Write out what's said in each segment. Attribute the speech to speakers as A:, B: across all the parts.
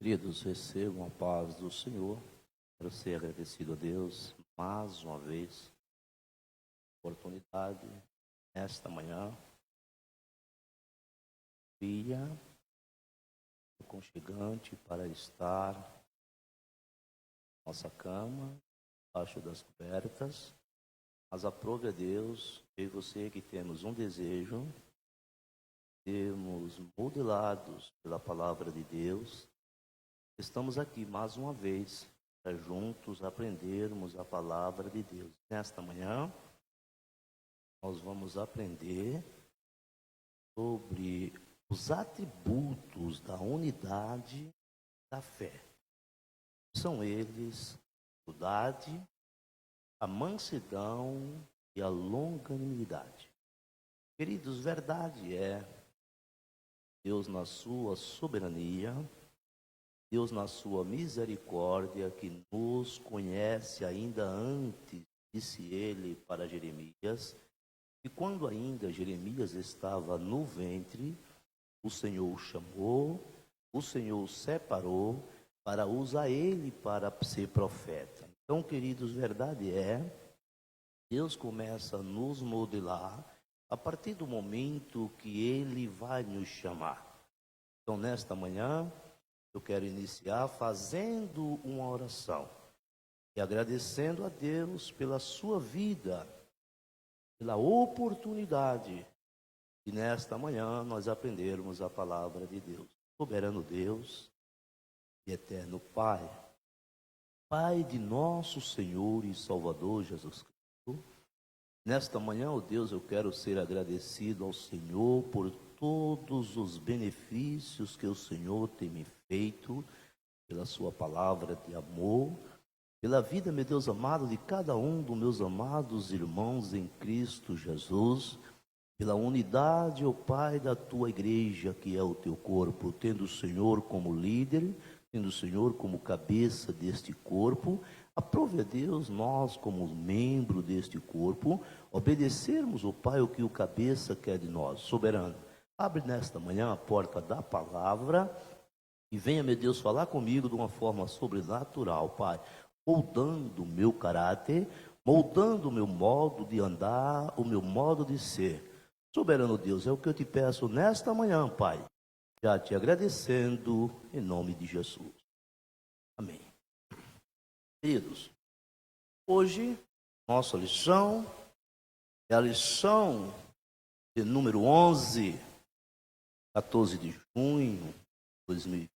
A: Queridos, recebam a paz do Senhor. Quero ser agradecido a Deus mais uma vez, oportunidade, esta manhã, fria, aconchegante para estar na nossa cama, debaixo das cobertas, mas aprove a Deus, eu e você que temos um desejo, sermos modelados pela palavra de Deus. Estamos aqui mais uma vez para juntos aprendermos a palavra de Deus. Nesta manhã, nós vamos aprender sobre os atributos da unidade da fé. São eles a humildade, a mansidão e a longanimidade. Queridos, verdade é, Deus na sua soberania, Deus na sua misericórdia, que nos conhece ainda antes, disse ele para Jeremias, e quando ainda Jeremias estava no ventre, o Senhor o chamou, o Senhor o separou para usar ele para ser profeta. Então, queridos, verdade é, Deus começa a nos modelar a partir do momento que ele vai nos chamar. Então, nesta manhã, eu quero iniciar fazendo uma oração e agradecendo a Deus pela sua vida, pela oportunidade de nesta manhã nós aprendermos a palavra de Deus. Soberano Deus e eterno Pai, Pai de nosso Senhor e Salvador Jesus Cristo, nesta manhã, ó Deus, eu quero ser agradecido ao Senhor por todos os benefícios que o Senhor tem me feito, pela sua palavra de amor, pela vida, meu Deus amado, de cada um dos meus amados irmãos em Cristo Jesus, pela unidade, ó Pai, da tua igreja, que é o teu corpo, tendo o Senhor como líder, tendo o Senhor como cabeça deste corpo. Aprove a Deus, nós como membro deste corpo, obedecermos, ó Pai, o que o cabeça quer de nós. Soberano, abre nesta manhã a porta da palavra e venha, meu Deus, falar comigo de uma forma sobrenatural, Pai, moldando o meu caráter, moldando o meu modo de andar, o meu modo de ser. Soberano Deus, é o que eu te peço nesta manhã, Pai, já te agradecendo em nome de Jesus. Amém. Queridos, hoje, nossa lição é a lição de número 11, 14 de junho de 2020.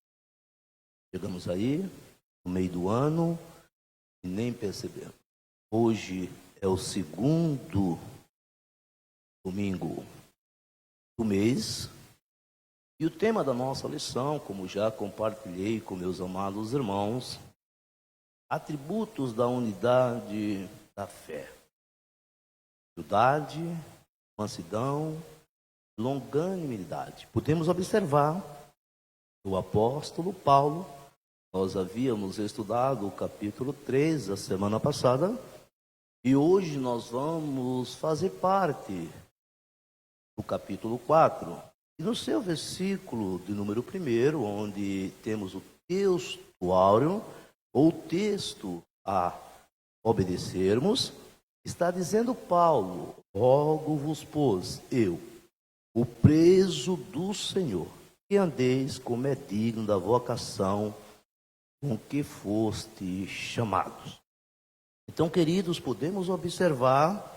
A: Chegamos aí, no meio do ano, e nem percebemos. Hoje é o segundo domingo do mês, e o tema da nossa lição, como já compartilhei com meus amados irmãos, atributos da unidade da fé. Humildade, mansidão, longanimidade. Podemos observar o apóstolo Paulo, nós havíamos estudado o capítulo 3 a semana passada, e hoje nós vamos fazer parte do capítulo 4. E no seu versículo de número 1, onde temos o texto áureo, ou texto a obedecermos, está dizendo Paulo: rogo-vos, pois, eu, o preso do Senhor, que andeis como é digno da vocação com que foste chamados. Então, queridos, podemos observar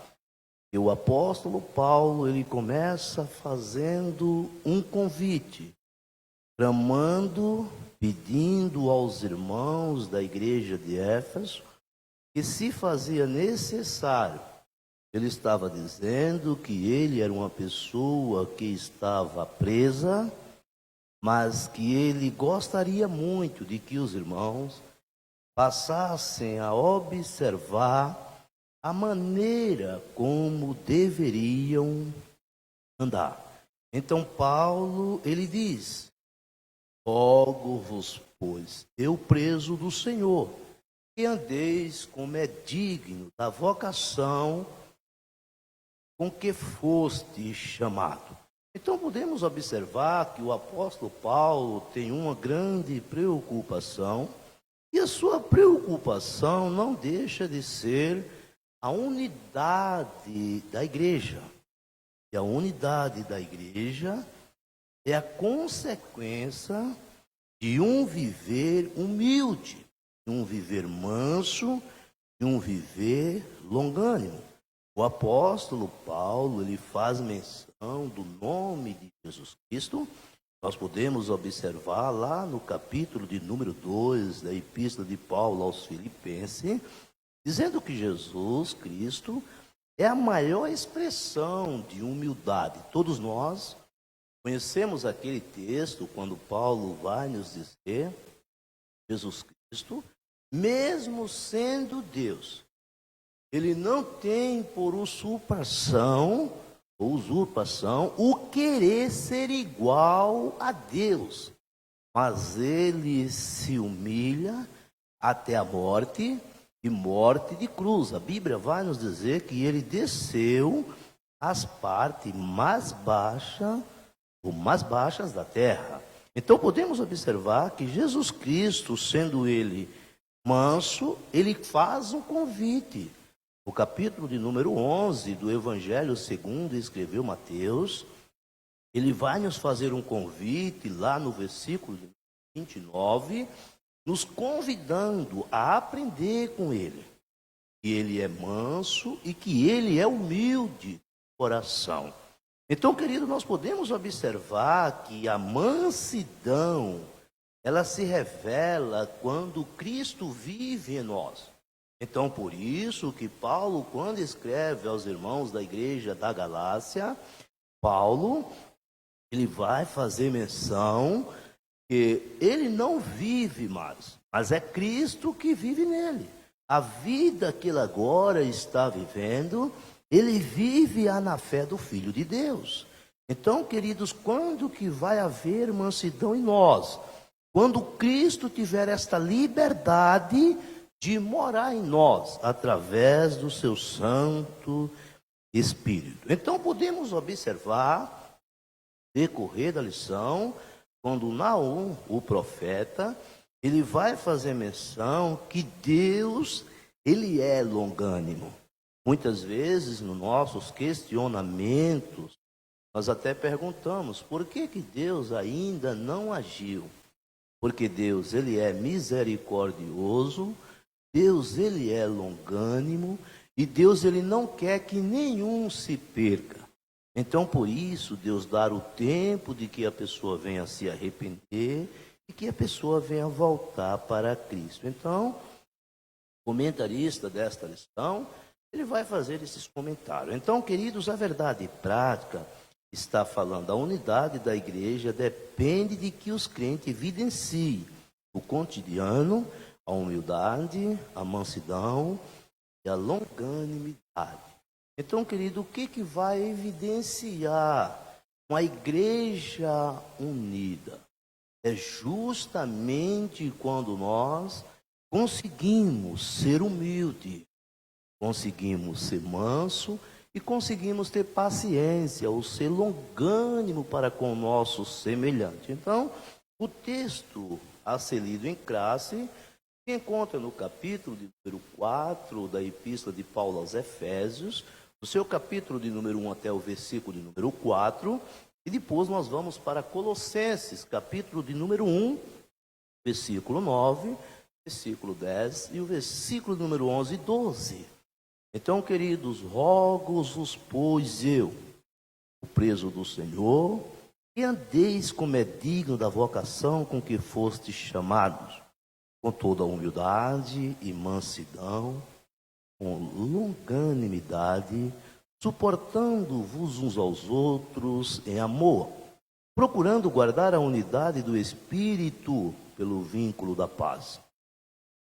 A: que o apóstolo Paulo, ele começa fazendo um convite, clamando, pedindo aos irmãos da igreja de Éfeso, que se fazia necessário. Ele estava dizendo que ele era uma pessoa que estava presa, mas que ele gostaria muito de que os irmãos passassem a observar a maneira como deveriam andar. Então Paulo, ele diz: rogo-vos, pois, eu preso do Senhor, que andeis como é digno da vocação com que foste chamado. Então podemos observar que o apóstolo Paulo tem uma grande preocupação, e a sua preocupação não deixa de ser a unidade da igreja. E a unidade da igreja é a consequência de um viver humilde, de um viver manso, de um viver longânimo. O apóstolo Paulo, ele faz menção do nome de Jesus Cristo. Nós podemos observar lá no capítulo de número 2 da Epístola de Paulo aos Filipenses, dizendo que Jesus Cristo é a maior expressão de humildade. Todos nós conhecemos aquele texto quando Paulo vai nos dizer, Jesus Cristo, mesmo sendo Deus, ele não tem por usurpação o querer ser igual a Deus, mas ele se humilha até a morte e morte de cruz. A Bíblia vai nos dizer que ele desceu às partes mais baixas da terra. Então podemos observar que Jesus Cristo, sendo ele manso, ele faz um convite. O capítulo de número 11 do Evangelho segundo escreveu Mateus, ele vai nos fazer um convite lá no versículo 29, nos convidando a aprender com ele, que ele é manso e que ele é humilde de coração. Então, querido, nós podemos observar que a mansidão, ela se revela quando Cristo vive em nós. Então, por isso que Paulo, quando escreve aos irmãos da igreja da Galácia, Paulo, ele vai fazer menção que ele não vive mais, mas é Cristo que vive nele. A vida que ele agora está vivendo, ele vive na fé do Filho de Deus. Então, queridos, quando que vai haver mansidão em nós? Quando Cristo tiver esta liberdade de morar em nós, através do seu Santo Espírito. Então podemos observar, decorrer da lição, quando Naum, o profeta, ele vai fazer menção que Deus, ele é longânimo. Muitas vezes, nos nossos questionamentos, nós até perguntamos, por que Deus ainda não agiu? Porque Deus, ele é misericordioso, Deus, ele é longânimo, e Deus, ele não quer que nenhum se perca. Então, por isso, Deus dá o tempo de que a pessoa venha se arrepender e que a pessoa venha voltar para Cristo. Então, o comentarista desta lição, ele vai fazer esses comentários. Então, queridos, a verdade prática está falando, a unidade da igreja depende de que os crentes evidenciem o cotidiano, a humildade, a mansidão e a longanimidade. Então, querido, o que vai evidenciar uma igreja unida? É justamente quando nós conseguimos ser humilde, conseguimos ser manso e conseguimos ter paciência, ou ser longânimo para com o nosso semelhante. Então, o texto a ser lido em classe se encontra no capítulo de número 4 da Epístola de Paulo aos Efésios, no seu capítulo de número 1 até o versículo de número 4, e depois nós vamos para Colossenses, capítulo de número 1, versículo 9, versículo 10 e o versículo número 11 e 12. Então, queridos, rogo-vos, pois eu, o preso do Senhor, que andeis como é digno da vocação com que fostes chamados, com toda a humildade e mansidão, com longanimidade, suportando-vos uns aos outros em amor, procurando guardar a unidade do Espírito pelo vínculo da paz.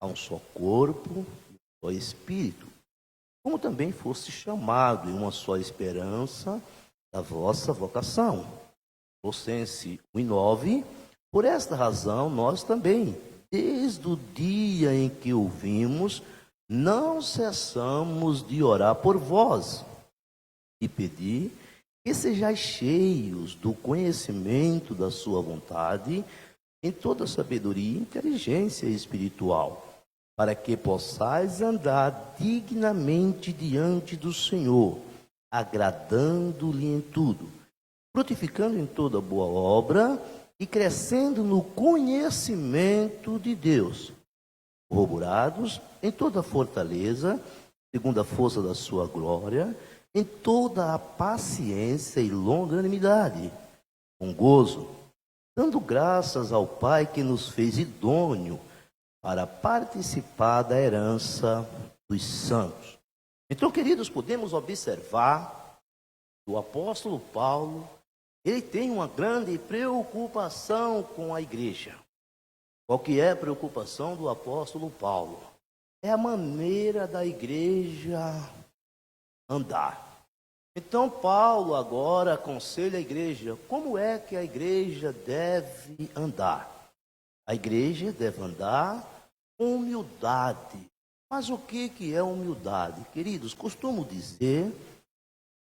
A: Há um só corpo e um só Espírito, como também foste chamado em uma só esperança da vossa vocação. Colossenses 1:9. Por esta razão, nós também, desde o dia em que ouvimos, não cessamos de orar por vós e pedir e sejais cheios do conhecimento da sua vontade, em toda sabedoria e inteligência espiritual, para que possais andar dignamente diante do Senhor, agradando-lhe em tudo, frutificando em toda boa obra e crescendo no conhecimento de Deus, corroborados em toda fortaleza, segundo a força da sua glória, em toda a paciência e longanimidade, com gozo, dando graças ao Pai que nos fez idôneo para participar da herança dos santos. Então, queridos, podemos observar que o apóstolo Paulo, ele tem uma grande preocupação com a igreja. Qual que é a preocupação do apóstolo Paulo? É a maneira da igreja andar. Então, Paulo agora aconselha a igreja, como é que a igreja deve andar? A igreja deve andar com humildade. Mas o que é humildade? Queridos, costumo dizer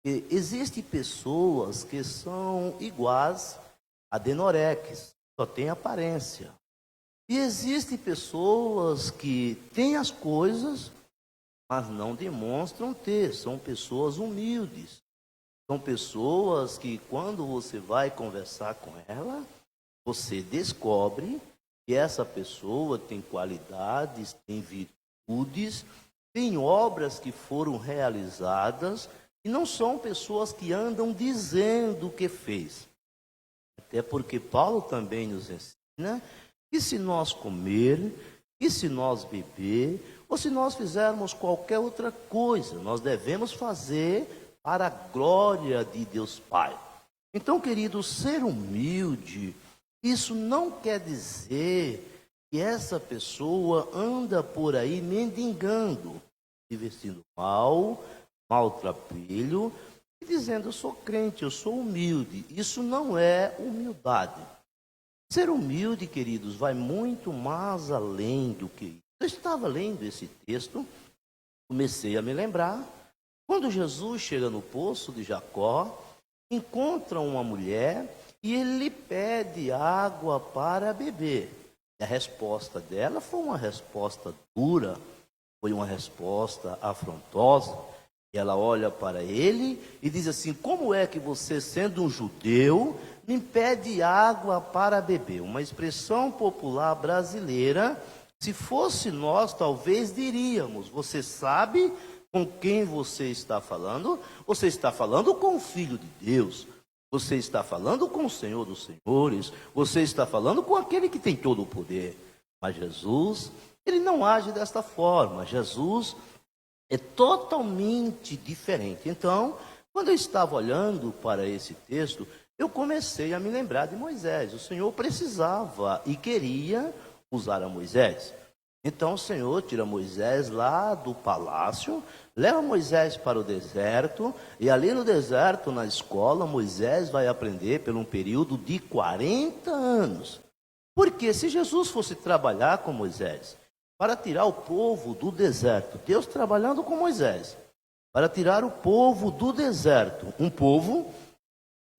A: que existem pessoas que são iguais a Denorex, só tem aparência. E existem pessoas que têm as coisas, mas não demonstram ter, são pessoas humildes. São pessoas que, quando você vai conversar com ela, você descobre que essa pessoa tem qualidades, tem virtudes, tem obras que foram realizadas, e não são pessoas que andam dizendo o que fez. Até porque Paulo também nos ensina que se nós comer, e se nós beber, ou se nós fizermos qualquer outra coisa, nós devemos fazer para a glória de Deus Pai. Então, querido, ser humilde, isso não quer dizer que essa pessoa anda por aí mendigando, se vestindo mal, maltrapilho, e dizendo, eu sou crente, eu sou humilde. Isso não é humildade. Ser humilde, queridos, vai muito mais além do que isso. Eu estava lendo esse texto, comecei a me lembrar, quando Jesus chega no poço de Jacó, encontra uma mulher e ele lhe pede água para beber. E a resposta dela foi uma resposta dura, foi uma resposta afrontosa. E ela olha para ele e diz assim, como é que você, sendo um judeu, me pede água para beber? Uma expressão popular brasileira. Se fosse nós, talvez diríamos, você sabe com quem você está falando? Você está falando com o Filho de Deus. Você está falando com o Senhor dos Senhores. Você está falando com aquele que tem todo o poder. Mas Jesus, ele não age desta forma. Jesus é totalmente diferente. Então, quando eu estava olhando para esse texto, eu comecei a me lembrar de Moisés. O Senhor precisava e queria usar a Moisés. Então o Senhor tira Moisés lá do palácio, leva Moisés para o deserto, e ali no deserto, na escola, Moisés vai aprender por um período de 40 anos. Porque se Jesus fosse trabalhar com Moisés, para tirar o povo do deserto, Deus trabalhando com Moisés, para tirar o povo do deserto, um povo,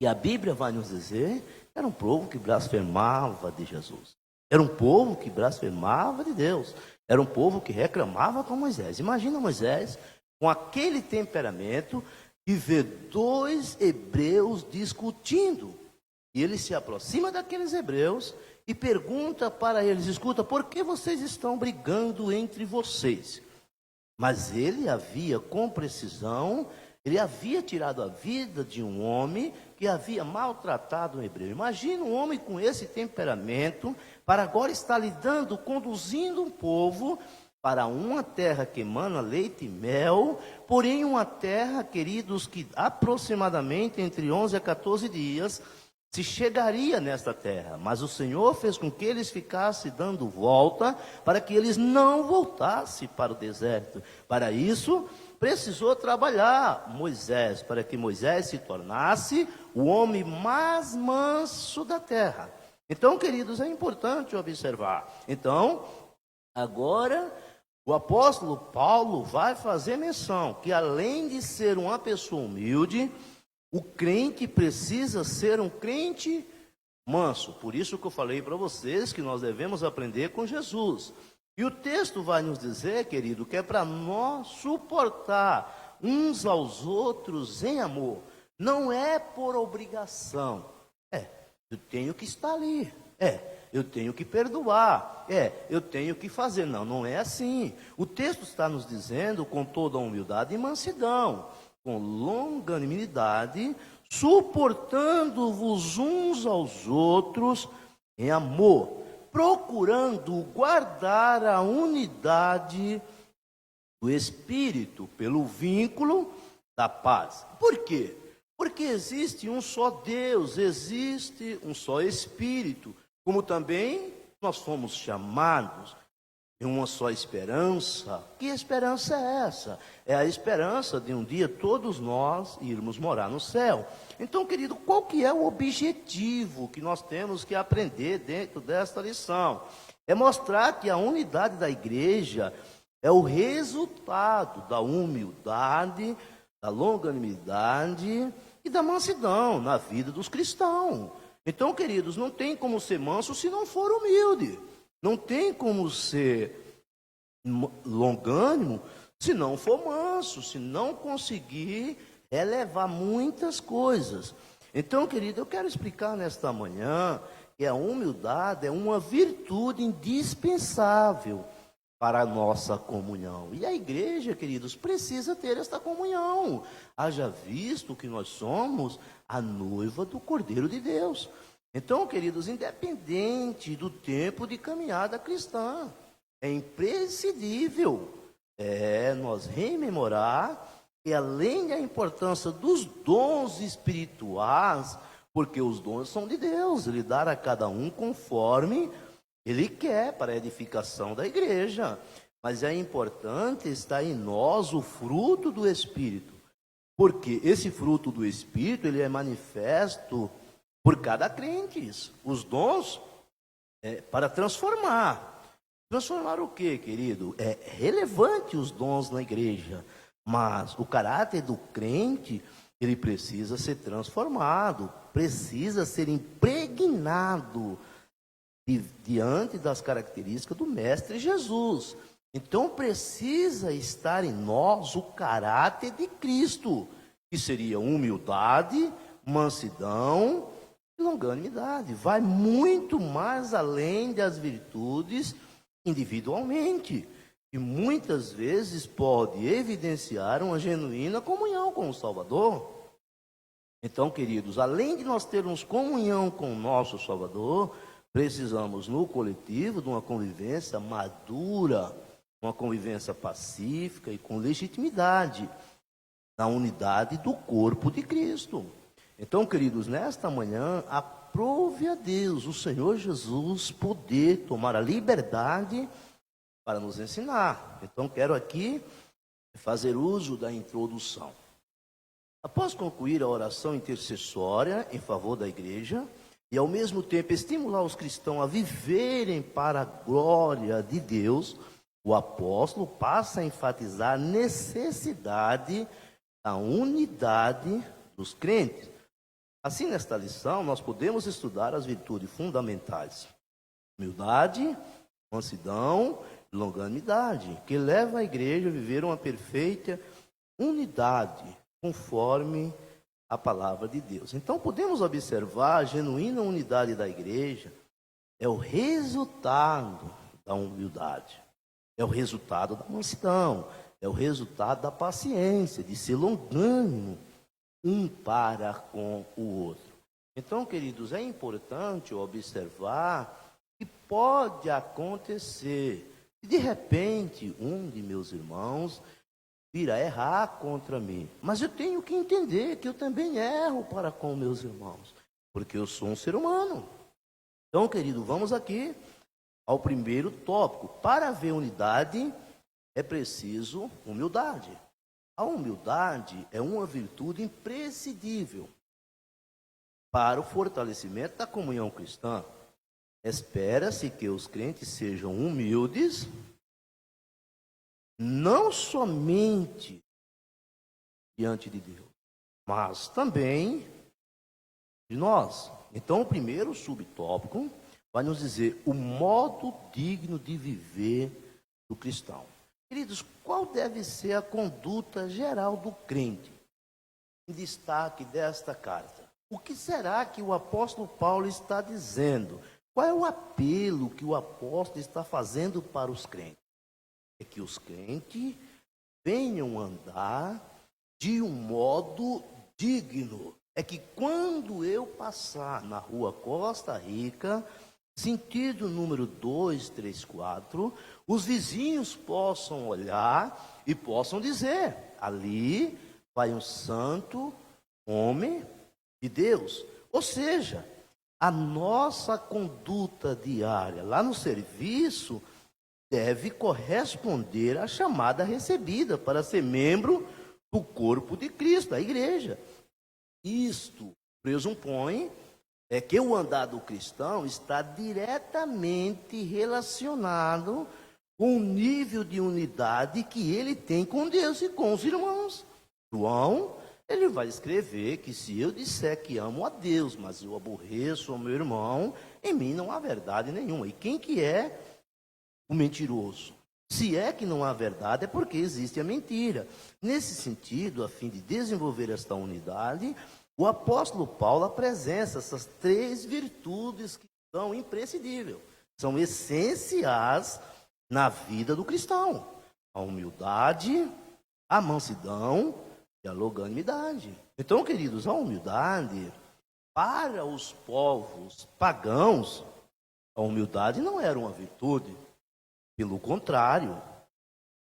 A: e a Bíblia vai nos dizer, era um povo que blasfemava de Jesus. Era um povo que blasfemava de Deus. Era um povo que reclamava com Moisés. Imagina Moisés com aquele temperamento e vê dois hebreus discutindo. E ele se aproxima daqueles hebreus e pergunta para eles, escuta, por que vocês estão brigando entre vocês? Mas ele havia, com precisão, ele havia tirado a vida de um homem que havia maltratado um hebreu. Imagina um homem com esse temperamento, para agora estar lidando, conduzindo um povo para uma terra que emana leite e mel, porém uma terra, queridos, que aproximadamente entre 11 a 14 dias se chegaria nesta terra. Mas o Senhor fez com que eles ficassem dando volta, para que eles não voltassem para o deserto. Para isso, precisou trabalhar Moisés, para que Moisés se tornasse o homem mais manso da terra. Então, queridos, é importante observar. Então, agora, o apóstolo Paulo vai fazer menção que, além de ser uma pessoa humilde, O crente precisa ser um crente manso. Por isso que eu falei para vocês que nós devemos aprender com Jesus. E o texto vai nos dizer, querido, que é para nós suportar uns aos outros em amor. Não é por obrigação. Eu tenho que estar ali. Eu tenho que perdoar. Eu tenho que fazer. Não, não é assim. O texto está nos dizendo com toda a humildade e mansidão, com longanimidade, suportando-vos uns aos outros em amor, procurando guardar a unidade do Espírito pelo vínculo da paz. Por quê? Porque existe um só Deus, existe um só Espírito, como também nós fomos chamados em uma só esperança. Que esperança é essa? É a esperança de um dia todos nós irmos morar no céu. Então, querido, qual que é o objetivo que nós temos que aprender dentro desta lição? É mostrar que a unidade da igreja é o resultado da humildade, da longanimidade e da mansidão na vida dos cristãos. Então, queridos, não tem como ser manso se não for humilde. Não tem como ser longânimo se não for manso, se não conseguir elevar muitas coisas. Então, querido, eu quero explicar nesta manhã que a humildade é uma virtude indispensável para a nossa comunhão. E a igreja, queridos, precisa ter esta comunhão. Haja visto que nós somos a noiva do Cordeiro de Deus. Então, queridos, independente do tempo de caminhada cristã, é imprescindível nós rememorar que, além da importância dos dons espirituais, porque os dons são de Deus, Ele dá a cada um conforme Ele quer para a edificação da igreja. Mas é importante estar em nós o fruto do Espírito, porque esse fruto do Espírito, ele é manifesto por cada crente. Os dons para transformar. Transformar o quê, querido? É relevante os dons na igreja, mas o caráter do crente, ele precisa ser transformado, precisa ser impregnado diante das características do Mestre Jesus. Então precisa estar em nós o caráter de Cristo, que seria humildade, mansidão e longanimidade. Vai muito mais além das virtudes individualmente, e muitas vezes pode evidenciar uma genuína comunhão com o Salvador. Então, queridos, além de nós termos comunhão com o nosso Salvador, precisamos no coletivo de uma convivência madura, uma convivência pacífica e com legitimidade, na unidade do corpo de Cristo. Então, queridos, nesta manhã, aprove a Deus, o Senhor Jesus, poder tomar a liberdade para nos ensinar. Então, quero aqui fazer uso da introdução. Após concluir a oração intercessória em favor da igreja, e ao mesmo tempo estimular os cristãos a viverem para a glória de Deus, o apóstolo passa a enfatizar a necessidade da unidade dos crentes. Assim, nesta lição, nós podemos estudar as virtudes fundamentais: humildade, mansidão e longanimidade, que leva a igreja a viver uma perfeita unidade, conforme a palavra de Deus. Então, podemos observar a genuína unidade da igreja é o resultado da humildade, é o resultado da mansidão, é o resultado da paciência, de ser longânimo um para com o outro. Então, queridos, é importante observar que pode acontecer que, de repente, um de meus irmãos virá errar contra mim. Mas eu tenho que entender que eu também erro para com meus irmãos, porque eu sou um ser humano. Então, querido, vamos aqui ao primeiro tópico. Para haver unidade, é preciso humildade. A humildade é uma virtude imprescindível para o fortalecimento da comunhão cristã. Espera-se que os crentes sejam humildes, não somente diante de Deus, mas também de nós. Então, o primeiro subtópico vai nos dizer o modo digno de viver do cristão. Queridos, qual deve ser a conduta geral do crente? Em destaque desta carta. O que será que o apóstolo Paulo está dizendo? Qual é o apelo que o apóstolo está fazendo para os crentes? É que os crentes venham andar de um modo digno. É que quando eu passar na rua Costa Rica, sentido número 234, os vizinhos possam olhar e possam dizer: ali vai um santo homem de Deus. Ou seja, a nossa conduta diária lá no serviço deve corresponder à chamada recebida para ser membro do corpo de Cristo, a igreja. Isto pressupõe que o andar do cristão está diretamente relacionado com o nível de unidade que ele tem com Deus e com os irmãos. João, ele vai escrever que se eu disser que amo a Deus, mas eu aborreço o meu irmão, em mim não há verdade nenhuma. E quem que é o mentiroso? Se é que não há verdade, é porque existe a mentira. Nesse sentido, a fim de desenvolver esta unidade, o apóstolo Paulo apresenta essas três virtudes que são imprescindíveis, são essenciais na vida do cristão: a humildade, a mansidão e a longanimidade. Então, queridos, a humildade, para os povos pagãos, a humildade não era uma virtude. Pelo contrário,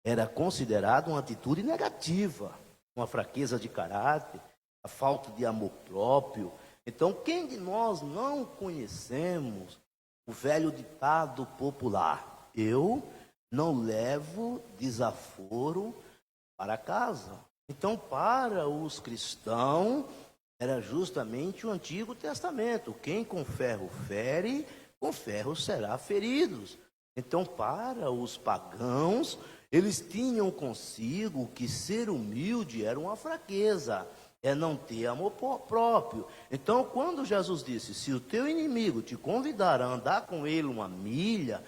A: era considerada uma atitude negativa, uma fraqueza de caráter, a falta de amor próprio. Então, quem de nós não conhecemos o velho ditado popular: eu não levo desaforo para casa? Então, para os cristãos, era justamente o Antigo Testamento: quem com ferro fere, com ferro será ferido. Então, para os pagãos, eles tinham consigo que ser humilde era uma fraqueza, é não ter amor próprio. Então, quando Jesus disse: se o teu inimigo te convidar a andar com ele 1 milha,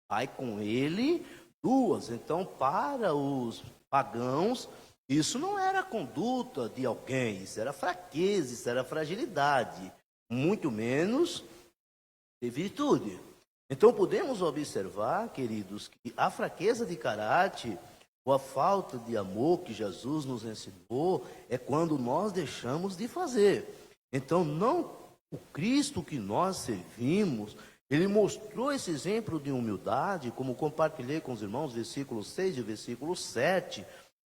A: vai com ele 2. Então, para os pagãos, isso não era a conduta de alguém, isso era fraqueza, isso era fragilidade, muito menos de virtude. Então, podemos observar, queridos, que a fraqueza de caráter ou a falta de amor que Jesus nos ensinou é quando nós deixamos de fazer. Então, não o Cristo que nós servimos, ele mostrou esse exemplo de humildade, como compartilhei com os irmãos, versículo 6 e versículo 7,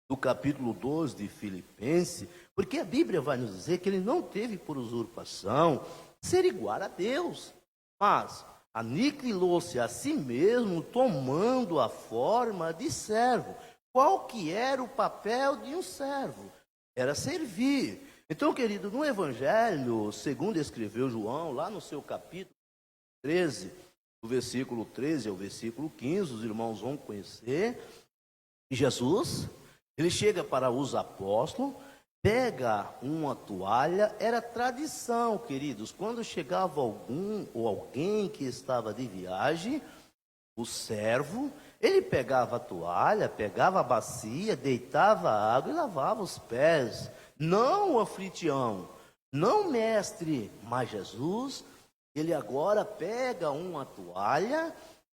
A: do capítulo 12 de Filipenses, porque a Bíblia vai nos dizer que ele não teve por usurpação ser igual a Deus, mas aniquilou-se a si mesmo, tomando a forma de servo. Qual que era o papel de um servo? Era servir. Então, querido, no Evangelho, segundo escreveu João, lá no seu capítulo 13, do versículo 13 ao versículo 15, os irmãos vão conhecer, que Jesus, ele chega para os apóstolos, pega uma toalha. Era tradição, queridos, quando chegava algum ou alguém que estava de viagem, o servo, ele pegava a toalha, pegava a bacia, deitava a água e lavava os pés. Não o anfitrião, não o mestre, mas Jesus, ele agora pega uma toalha.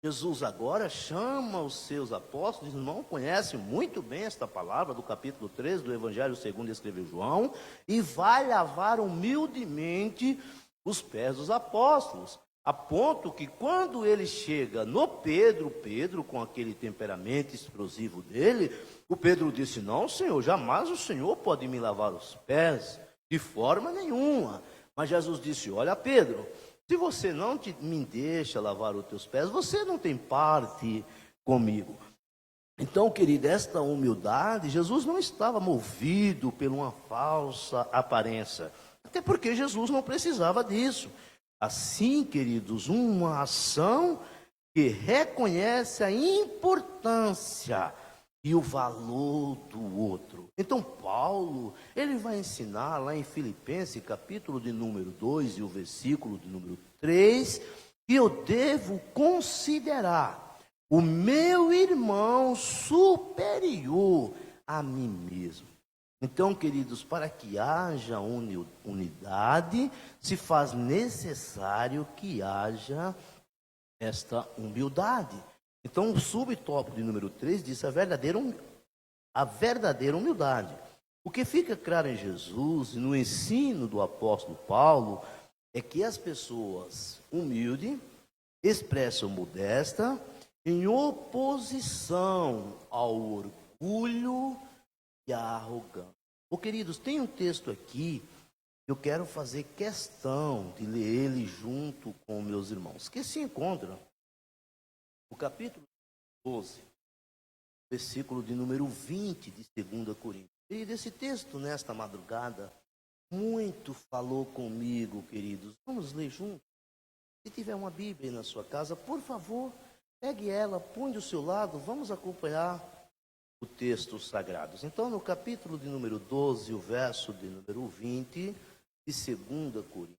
A: Jesus agora chama os seus apóstolos, não conhecem muito bem esta palavra do capítulo 13 do Evangelho segundo escreveu João, e vai lavar humildemente os pés dos apóstolos, a ponto que quando ele chega no Pedro com aquele temperamento explosivo dele, o Pedro disse: não, Senhor, jamais o Senhor pode me lavar os pés, de forma nenhuma. Mas Jesus disse: olha, Pedro, se você não me deixa lavar os teus pés, você não tem parte comigo. Então, querido, esta humildade, Jesus não estava movido por uma falsa aparência, até porque Jesus não precisava disso. Assim, queridos, uma ação que reconhece a importância e o valor do outro. Então Paulo, ele vai ensinar lá em Filipenses, capítulo de número 2 e o versículo de número 3, que eu devo considerar o meu irmão superior a mim mesmo. Então, queridos, para que haja unidade, se faz necessário que haja esta humildade. Então, o subtópico de número 3 diz a verdadeira humildade. O que fica claro em Jesus e no ensino do apóstolo Paulo é que as pessoas humildes expressam modesta em oposição ao orgulho e à arrogância. Queridos, tem um texto aqui que eu quero fazer questão de ler ele junto com meus irmãos, que se encontra no capítulo 12, versículo de número 20 de 2 Coríntios. E desse texto, nesta madrugada, muito falou comigo, queridos. Vamos ler juntos? Se tiver uma Bíblia aí na sua casa, por favor, pegue ela, põe do seu lado, vamos acompanhar o texto sagrado. Então, no capítulo de número 12, o verso de número 20 de 2 Coríntios,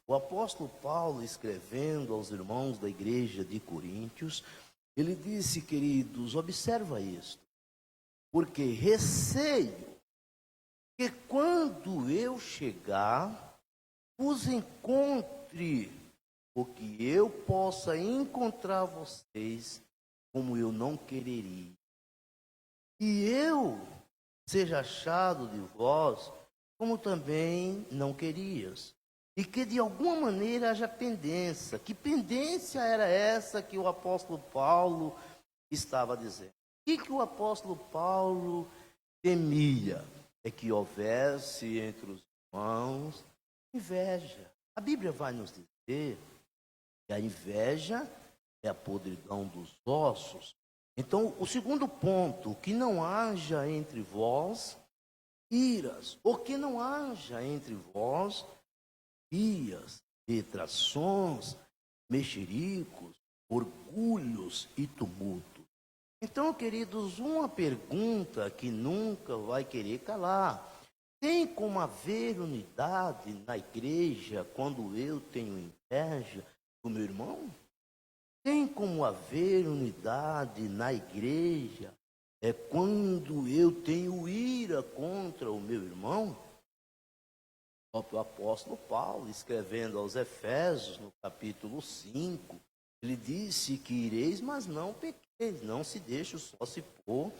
A: o apóstolo Paulo, escrevendo aos irmãos da igreja de Coríntios, ele disse, queridos, observa isto, porque receio que quando eu chegar, os encontre, ou que eu possa encontrar vocês como eu não quereria. E eu seja achado de vós como também não querias. E que de alguma maneira haja pendência. Que pendência era essa que o apóstolo Paulo estava dizendo? O que o apóstolo Paulo temia? É que houvesse entre os irmãos inveja. A Bíblia vai nos dizer que a inveja é a podridão dos ossos. Então, o segundo ponto, que não haja entre vós iras, ou que não haja entre vós ias, detrações, mexericos, orgulhos e tumultos. Então, queridos, uma pergunta que nunca vai querer calar. Tem como haver unidade na igreja quando eu tenho inveja do meu irmão? Tem como haver unidade na igreja quando eu tenho ira contra o meu irmão? O próprio apóstolo Paulo, escrevendo aos Efésios, no capítulo 5, ele disse que ireis, mas não pequeis, não se deixe só se pôr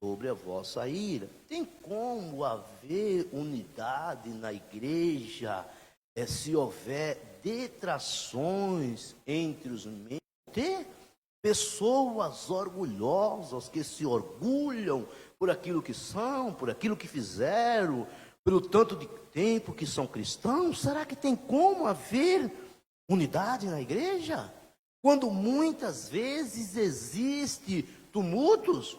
A: sobre a vossa ira. Tem como haver unidade na igreja se houver detrações entre os membros? Ter pessoas orgulhosas que se orgulham por aquilo que são, por aquilo que fizeram, pelo tanto de tempo que são cristãos. Será que tem como haver unidade na igreja? Quando muitas vezes existe tumultos.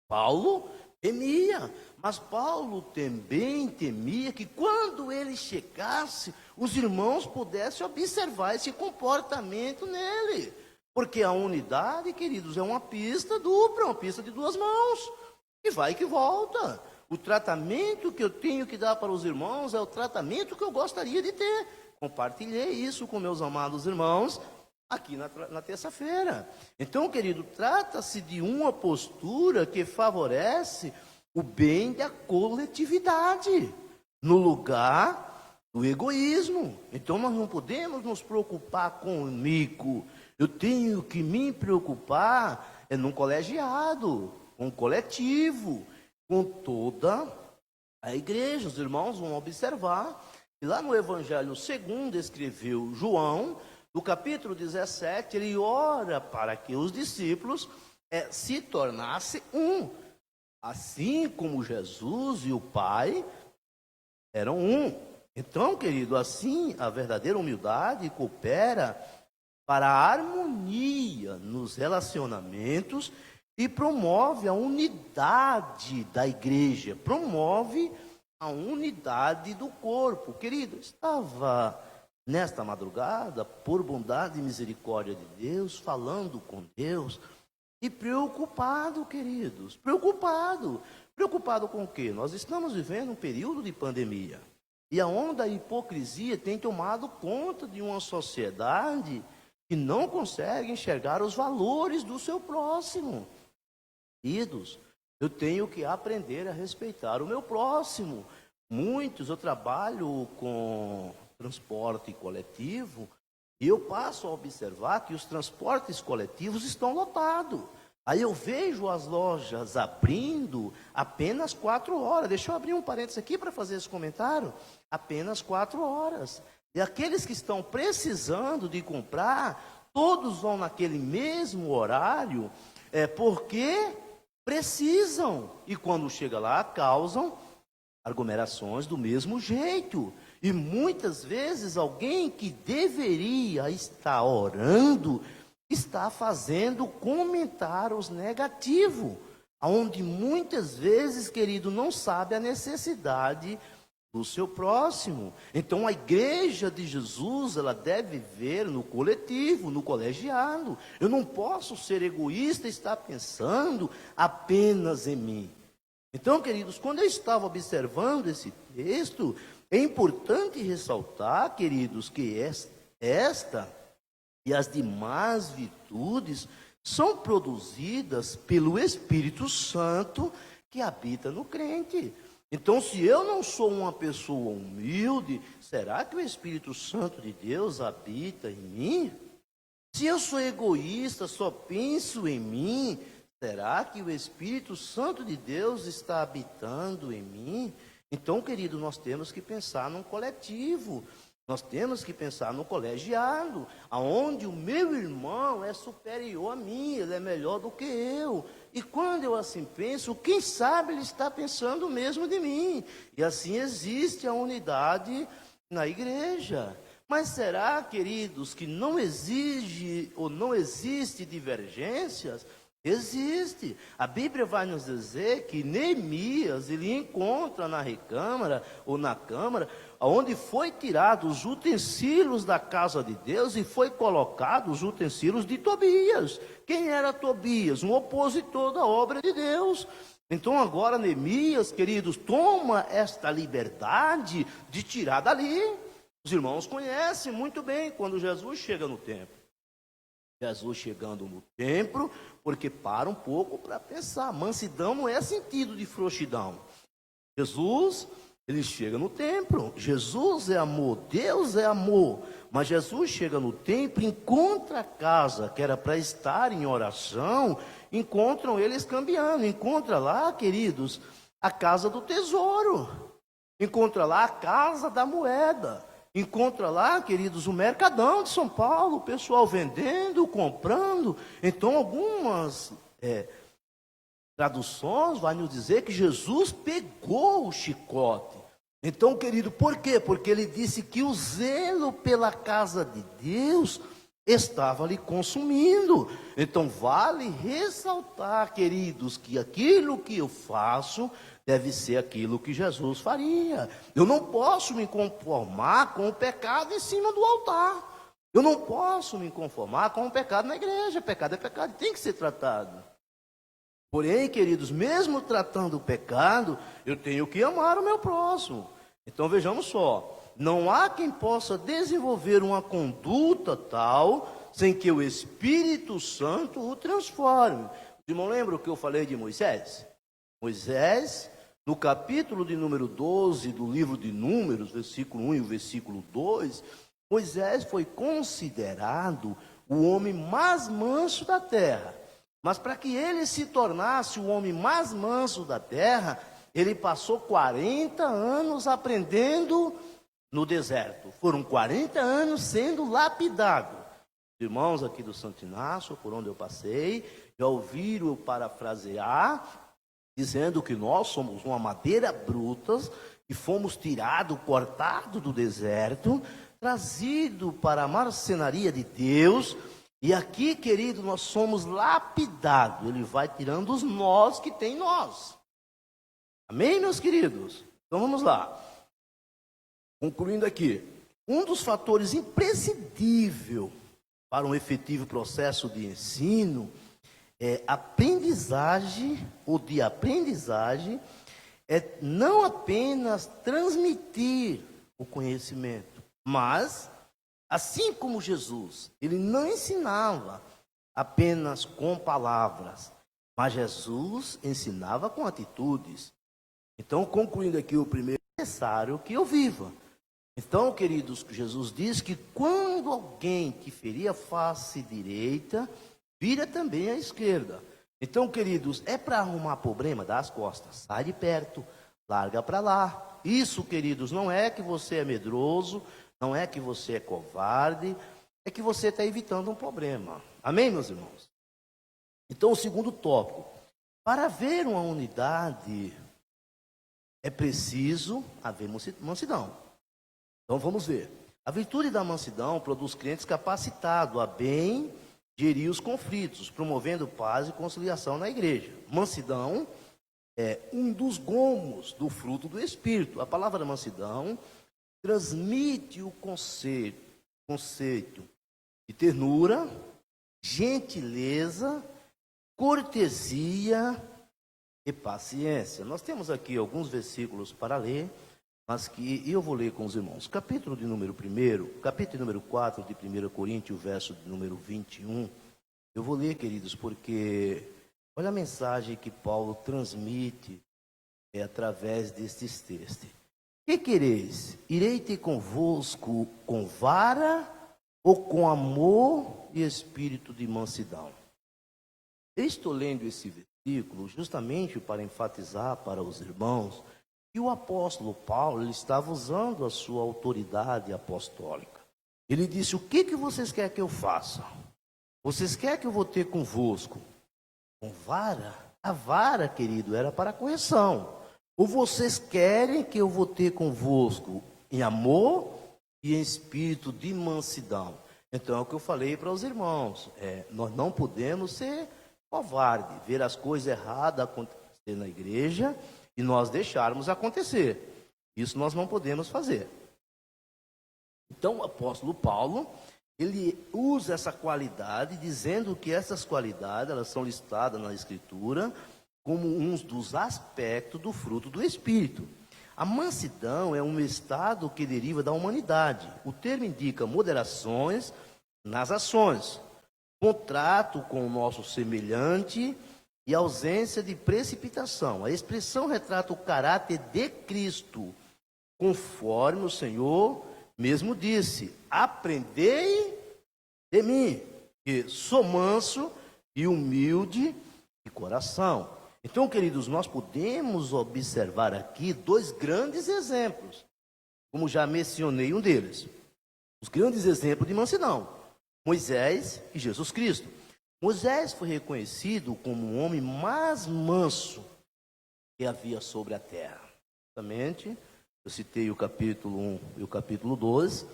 A: Paulo temia, mas Paulo também temia que quando ele chegasse, os irmãos pudessem observar esse comportamento nele. Porque a unidade, queridos, é uma pista dupla, uma pista de duas mãos, que vai e que volta. O tratamento que eu tenho que dar para os irmãos é o tratamento que eu gostaria de ter. Compartilhei isso com meus amados irmãos aqui na terça-feira. Então, querido, trata-se de uma postura que favorece o bem da coletividade, no lugar do egoísmo. Então, nós não podemos nos preocupar comigo. Eu tenho que me preocupar num colegiado, com um coletivo, com toda a igreja. Os irmãos vão observar que lá no Evangelho segundo escreveu João, no capítulo 17, ele ora para que os discípulos se tornassem um. Assim como Jesus e o Pai eram um. Então, querido, assim a verdadeira humildade coopera para a harmonia nos relacionamentos e promove a unidade da igreja, promove a unidade do corpo. Querido, estava nesta madrugada, por bondade e misericórdia de Deus, falando com Deus, e preocupado, queridos, preocupado. Preocupado com o quê? Nós estamos vivendo um período de pandemia. E a onda da hipocrisia tem tomado conta de uma sociedade que não consegue enxergar os valores do seu próximo. Queridos, eu tenho que aprender a respeitar o meu próximo. Eu trabalho com transporte coletivo e eu passo a observar que os transportes coletivos estão lotados. Aí eu vejo as lojas abrindo apenas 4 horas. Deixa eu abrir um parênteses aqui para fazer esse comentário. Apenas 4 horas. E aqueles que estão precisando de comprar, todos vão naquele mesmo horário, porque precisam. E quando chega lá, causam aglomerações do mesmo jeito. E muitas vezes alguém que deveria estar orando, está fazendo comentários negativos, onde muitas vezes, querido, não sabe a necessidade do seu próximo. Então a igreja de Jesus, ela deve ver no coletivo, no colegiado. Eu não posso ser egoísta e estar pensando apenas em mim. Então, queridos, quando eu estava observando esse texto, é importante ressaltar, queridos, que esta e as demais virtudes são produzidas pelo Espírito Santo que habita no crente. Então, se eu não sou uma pessoa humilde, será que o Espírito Santo de Deus habita em mim? Se eu sou egoísta, só penso em mim, será que o Espírito Santo de Deus está habitando em mim? Então, querido, nós temos que pensar num coletivo. Nós temos que pensar no colegiado, aonde o meu irmão é superior a mim, ele é melhor do que eu. E quando eu assim penso, quem sabe ele está pensando o mesmo de mim. E assim existe a unidade na igreja. Mas será, queridos, que não exige ou não existe divergências? Existe. A Bíblia vai nos dizer que Neemias, ele encontra na recâmara ou na câmara, onde foi tirado os utensílios da casa de Deus e foi colocado os utensílios de Tobias. Quem era Tobias? Um opositor da obra de Deus. Então agora Neemias, queridos, toma esta liberdade de tirar dali. Os irmãos conhecem muito bem quando Jesus chega no templo. Jesus chegando no templo, porque para um pouco para pensar. Mansidão não é sentido de frouxidão. Jesus, ele chega no templo. Jesus é amor, Deus é amor. Mas Jesus chega no templo, encontra a casa que era para estar em oração, encontram eles cambiando. Encontra lá, queridos, a casa do tesouro. Encontra lá a casa da moeda. Encontra lá, queridos, o Mercadão de São Paulo, o pessoal vendendo, comprando. Então, algumas traduções vão nos dizer que Jesus pegou o chicote. Então, querido, por quê? Porque ele disse que o zelo pela casa de Deus estava lhe consumindo. Então, vale ressaltar, queridos, que aquilo que eu faço deve ser aquilo que Jesus faria. Eu não posso me conformar com o pecado em cima do altar. Eu não posso me conformar com o pecado na igreja. Pecado é pecado, tem que ser tratado. Porém, queridos, mesmo tratando o pecado, eu tenho que amar o meu próximo. Então vejamos só, não há quem possa desenvolver uma conduta tal sem que o Espírito Santo o transforme. O irmão lembra o que eu falei de Moisés? Moisés, no capítulo de número 12 do livro de Números, versículo 1 e o versículo 2, Moisés foi considerado o homem mais manso da terra. Mas para que ele se tornasse o homem mais manso da terra, ele passou 40 anos aprendendo no deserto. Foram 40 anos sendo lapidado. Irmãos aqui do Santo Inácio, por onde eu passei, já ouviram eu parafrasear, dizendo que nós somos uma madeira bruta e fomos tirados, cortados do deserto, trazido para a marcenaria de Deus. E aqui, querido, nós somos lapidados. Ele vai tirando os nós que tem em nós. Amém, meus queridos? Então vamos lá. Concluindo aqui. Um dos fatores imprescindíveis para um efetivo processo de ensino aprendizagem, ou de aprendizagem, é não apenas transmitir o conhecimento, mas, assim como Jesus, ele não ensinava apenas com palavras, mas Jesus ensinava com atitudes. Então, concluindo aqui o primeiro, é necessário que eu viva. Então, queridos, Jesus diz que quando alguém te ferir a face direita, vira também à esquerda. Então, queridos, é para arrumar problema, dá as costas, sai de perto, larga para lá. Isso, queridos, não é que você é medroso, não é que você é covarde, é que você está evitando um problema. Amém, meus irmãos? Então, o segundo tópico, para haver uma unidade, é preciso haver mansidão. Então, vamos ver. A virtude da mansidão produz crentes capacitados a bem gerir os conflitos, promovendo paz e conciliação na igreja. Mansidão é um dos gomos do fruto do Espírito. A palavra mansidão transmite o conceito de ternura, gentileza, cortesia e paciência. Nós temos aqui alguns versículos para ler, mas que eu vou ler com os irmãos. Capítulo de número 1, capítulo de número 4 de 1 Coríntios, verso de número 21. Eu vou ler, queridos, porque olha a mensagem que Paulo transmite através destes textos. Que quereis? Irei ter convosco com vara ou com amor e espírito de mansidão? Eu estou lendo esse versículo justamente para enfatizar para os irmãos que o apóstolo Paulo ele estava usando a sua autoridade apostólica. Ele disse: o que vocês querem que eu faça? Vocês querem que eu vou ter convosco com vara? A vara, querido, era para correção. Ou vocês querem que eu vou ter convosco em amor e em espírito de mansidão? Então é o que eu falei para os irmãos. Nós não podemos ser covardes, ver as coisas erradas acontecer na igreja e nós deixarmos acontecer. Isso nós não podemos fazer. Então o apóstolo Paulo, ele usa essa qualidade, dizendo que essas qualidades, elas são listadas na Escritura como um dos aspectos do fruto do Espírito. A mansidão é um estado que deriva da humanidade. O termo indica moderações nas ações, contrato com o nosso semelhante e ausência de precipitação. A expressão retrata o caráter de Cristo, conforme o Senhor mesmo disse: aprendei de mim, que sou manso e humilde de coração. Então, queridos, nós podemos observar aqui dois grandes exemplos, como já mencionei um deles. Os grandes exemplos de mansidão: Moisés e Jesus Cristo. Moisés foi reconhecido como o homem mais manso que havia sobre a terra. Justamente, eu citei o capítulo 1 e o capítulo 12.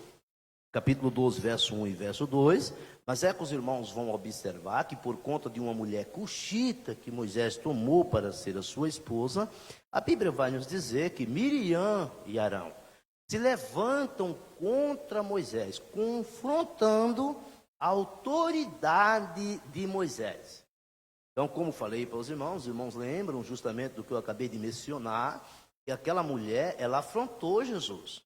A: Capítulo 12, verso 1 e verso 2. Mas que os irmãos vão observar que por conta de uma mulher cuxita que Moisés tomou para ser a sua esposa, a Bíblia vai nos dizer que Miriam e Arão se levantam contra Moisés, confrontando a autoridade de Moisés. Então, como falei para os irmãos lembram justamente do que eu acabei de mencionar, que aquela mulher, ela afrontou Jesus.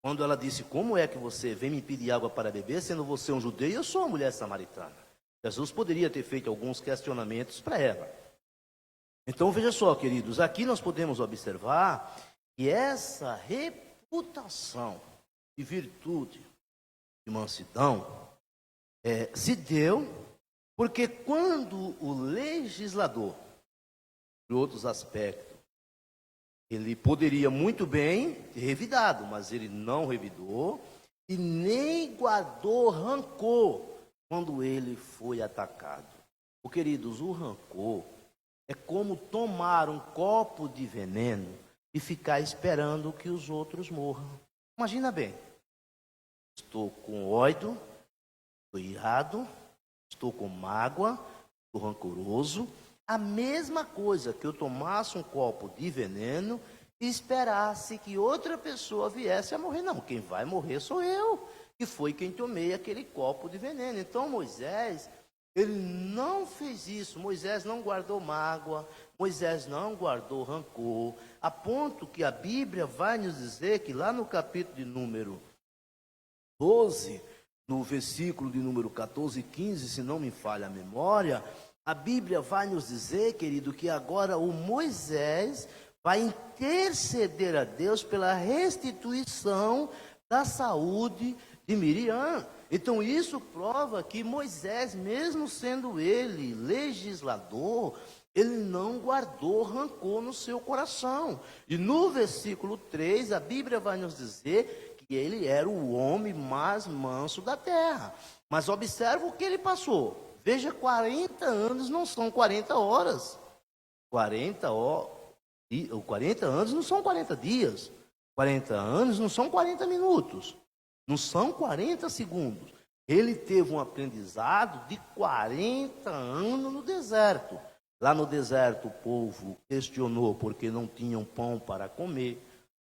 A: Quando ela disse: como é que você vem me pedir água para beber, sendo você um judeu e eu sou uma mulher samaritana? Jesus poderia ter feito alguns questionamentos para ela. Então, veja só, queridos, aqui nós podemos observar que essa reputação de virtude, de mansidão, se deu porque quando o legislador, por outros aspectos, ele poderia muito bem ter revidado, mas ele não revidou e nem guardou rancor quando ele foi atacado. Queridos, o rancor é como tomar um copo de veneno e ficar esperando que os outros morram. Imagina bem, estou com ódio, estou irado, estou com mágoa, estou rancoroso. A mesma coisa que eu tomasse um copo de veneno e esperasse que outra pessoa viesse a morrer. Não, quem vai morrer sou eu, que foi quem tomei aquele copo de veneno. Então Moisés, Ele não fez isso. Moisés não guardou mágoa, Moisés não guardou rancor, a ponto que a Bíblia vai nos dizer que lá no capítulo de número 12, no versículo de número 14 e 15, se não me falha a memória, a Bíblia vai nos dizer, querido, que agora o Moisés vai interceder a Deus pela restituição da saúde de Miriam. Então isso prova que Moisés, mesmo sendo ele legislador, ele não guardou rancor no seu coração. E no versículo 3, a Bíblia vai nos dizer que ele era o homem mais manso da terra. Mas observa o que ele passou. Veja, 40 anos não são 40 horas. 40 anos não são 40 dias. 40 anos não são 40 minutos. Não são 40 segundos. Ele teve um aprendizado de 40 anos no deserto. Lá no deserto o povo questionou porque não tinham pão para comer.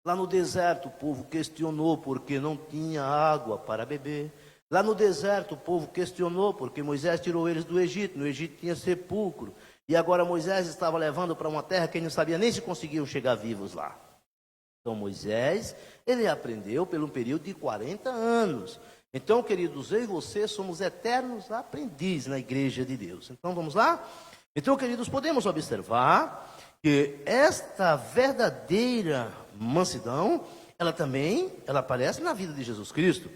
A: Lá no deserto o povo questionou porque não tinha água para beber. Lá no deserto o povo questionou porque Moisés tirou eles do Egito. No Egito tinha sepulcro. E agora Moisés estava levando para uma terra que ele não sabia nem se conseguiam chegar vivos lá. Então Moisés, ele aprendeu pelo período de 40 anos. Então, queridos, eu e você somos eternos aprendizes na igreja de Deus. Então, vamos lá? Então, queridos, podemos observar que esta verdadeira mansidão, ela aparece na vida de Jesus Cristo,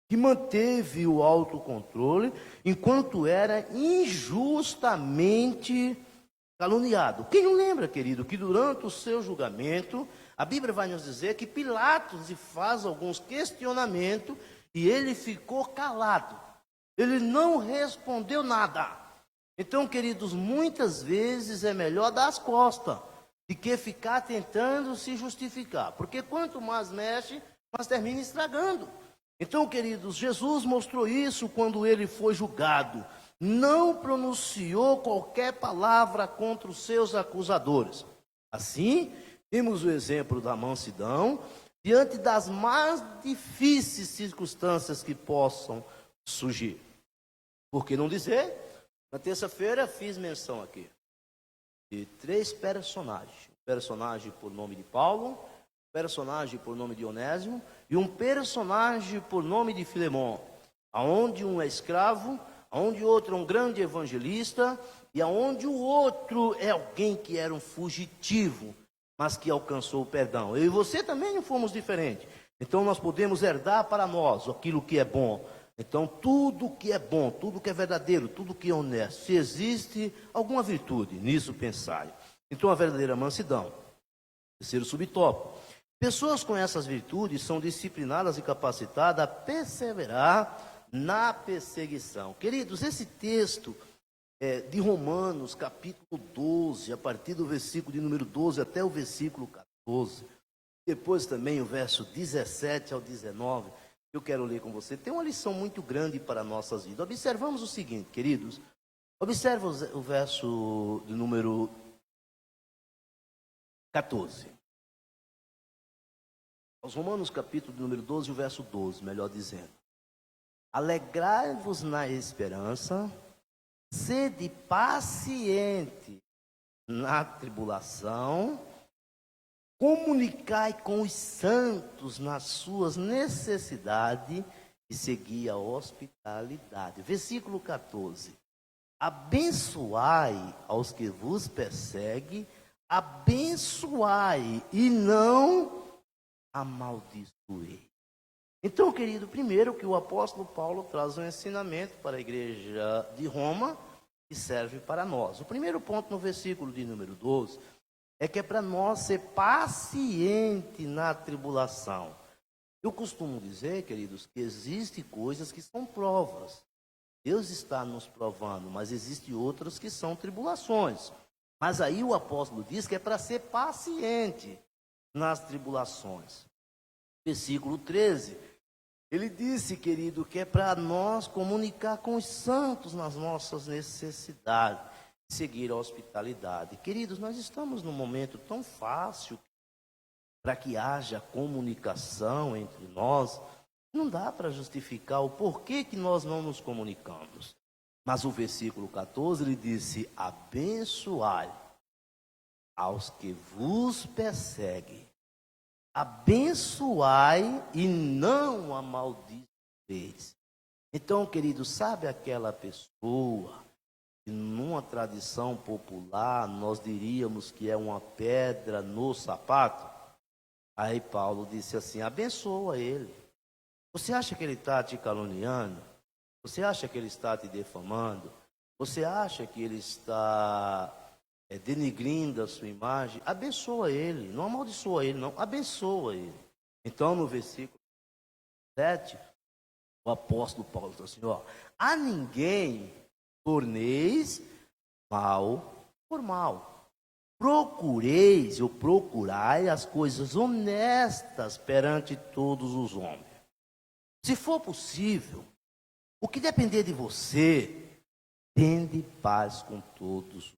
A: que manteve o autocontrole enquanto era injustamente caluniado. Quem não lembra, querido, que durante o seu julgamento, a Bíblia vai nos dizer que Pilatos lhe faz alguns questionamentos e ele ficou calado. Ele não respondeu nada. Então, queridos, muitas vezes é melhor dar as costas do que ficar tentando se justificar. Porque quanto mais mexe, mais termina estragando. Então, queridos, Jesus mostrou isso quando ele foi julgado. Não pronunciou qualquer palavra contra os seus acusadores. Assim, temos o exemplo da mansidão diante das mais difíceis circunstâncias que possam surgir. Por que não dizer? Na terça-feira fiz menção aqui de 3 personagens. Um personagem por nome de Paulo, um personagem por nome de Onésimo e um personagem por nome de Filemão, aonde um é escravo, aonde o outro é um grande evangelista e aonde o outro é alguém que era um fugitivo, mas que alcançou o perdão. Eu e você também não fomos diferentes. Então nós podemos herdar para nós aquilo que é bom. Então tudo que é bom, tudo que é verdadeiro, tudo que é honesto, se existe alguma virtude, nisso pensai. Então a verdadeira mansidão. Terceiro subtópico. Pessoas com essas virtudes são disciplinadas e capacitadas a perseverar na perseguição. Queridos, esse texto de Romanos, capítulo 12, a partir do versículo de número 12 até o versículo 14, depois também o verso 17 ao 19, eu quero ler com você, tem uma lição muito grande para nossas vidas. Observamos o seguinte, queridos, observa o verso de número 14. Aos Romanos, capítulo de número 12, o verso 12, melhor dizendo. Alegrai-vos na esperança, sede paciente na tribulação, comunicai com os santos nas suas necessidades e segui a hospitalidade. Versículo 14. Abençoai aos que vos perseguem, abençoai e não amaldiçoei. Então, querido, primeiro que o apóstolo Paulo traz um ensinamento para a igreja de Roma que serve para nós. O primeiro ponto no versículo de número 12 é que é para nós ser paciente na tribulação. Eu costumo dizer, queridos, que existem coisas que são provas. Deus está nos provando, mas existem outras que são tribulações. Mas aí o apóstolo diz que é para ser paciente nas tribulações. Versículo 13, ele disse, querido, que é para nós comunicar com os santos nas nossas necessidades, seguir a hospitalidade. Queridos, nós estamos num momento tão fácil para que haja comunicação entre nós, não dá para justificar o porquê que nós não nos comunicamos. Mas o versículo 14, ele disse: abençoai aos que vos perseguem, abençoai e não amaldiçoeis. Então, querido, sabe aquela pessoa que numa tradição popular nós diríamos que é uma pedra no sapato? Aí Paulo disse assim: abençoa ele. Você acha que ele está te caluniando? Você acha que ele está te defamando? Você acha que ele está denigrindo a sua imagem? Abençoa ele, não amaldiçoa ele, não, abençoa ele. Então, no versículo 7, o apóstolo Paulo diz assim: ó, a ninguém torneis mal por mal. Procureis ou procurai as coisas honestas perante todos os homens. Se for possível, o que depender de você, tende paz com todos.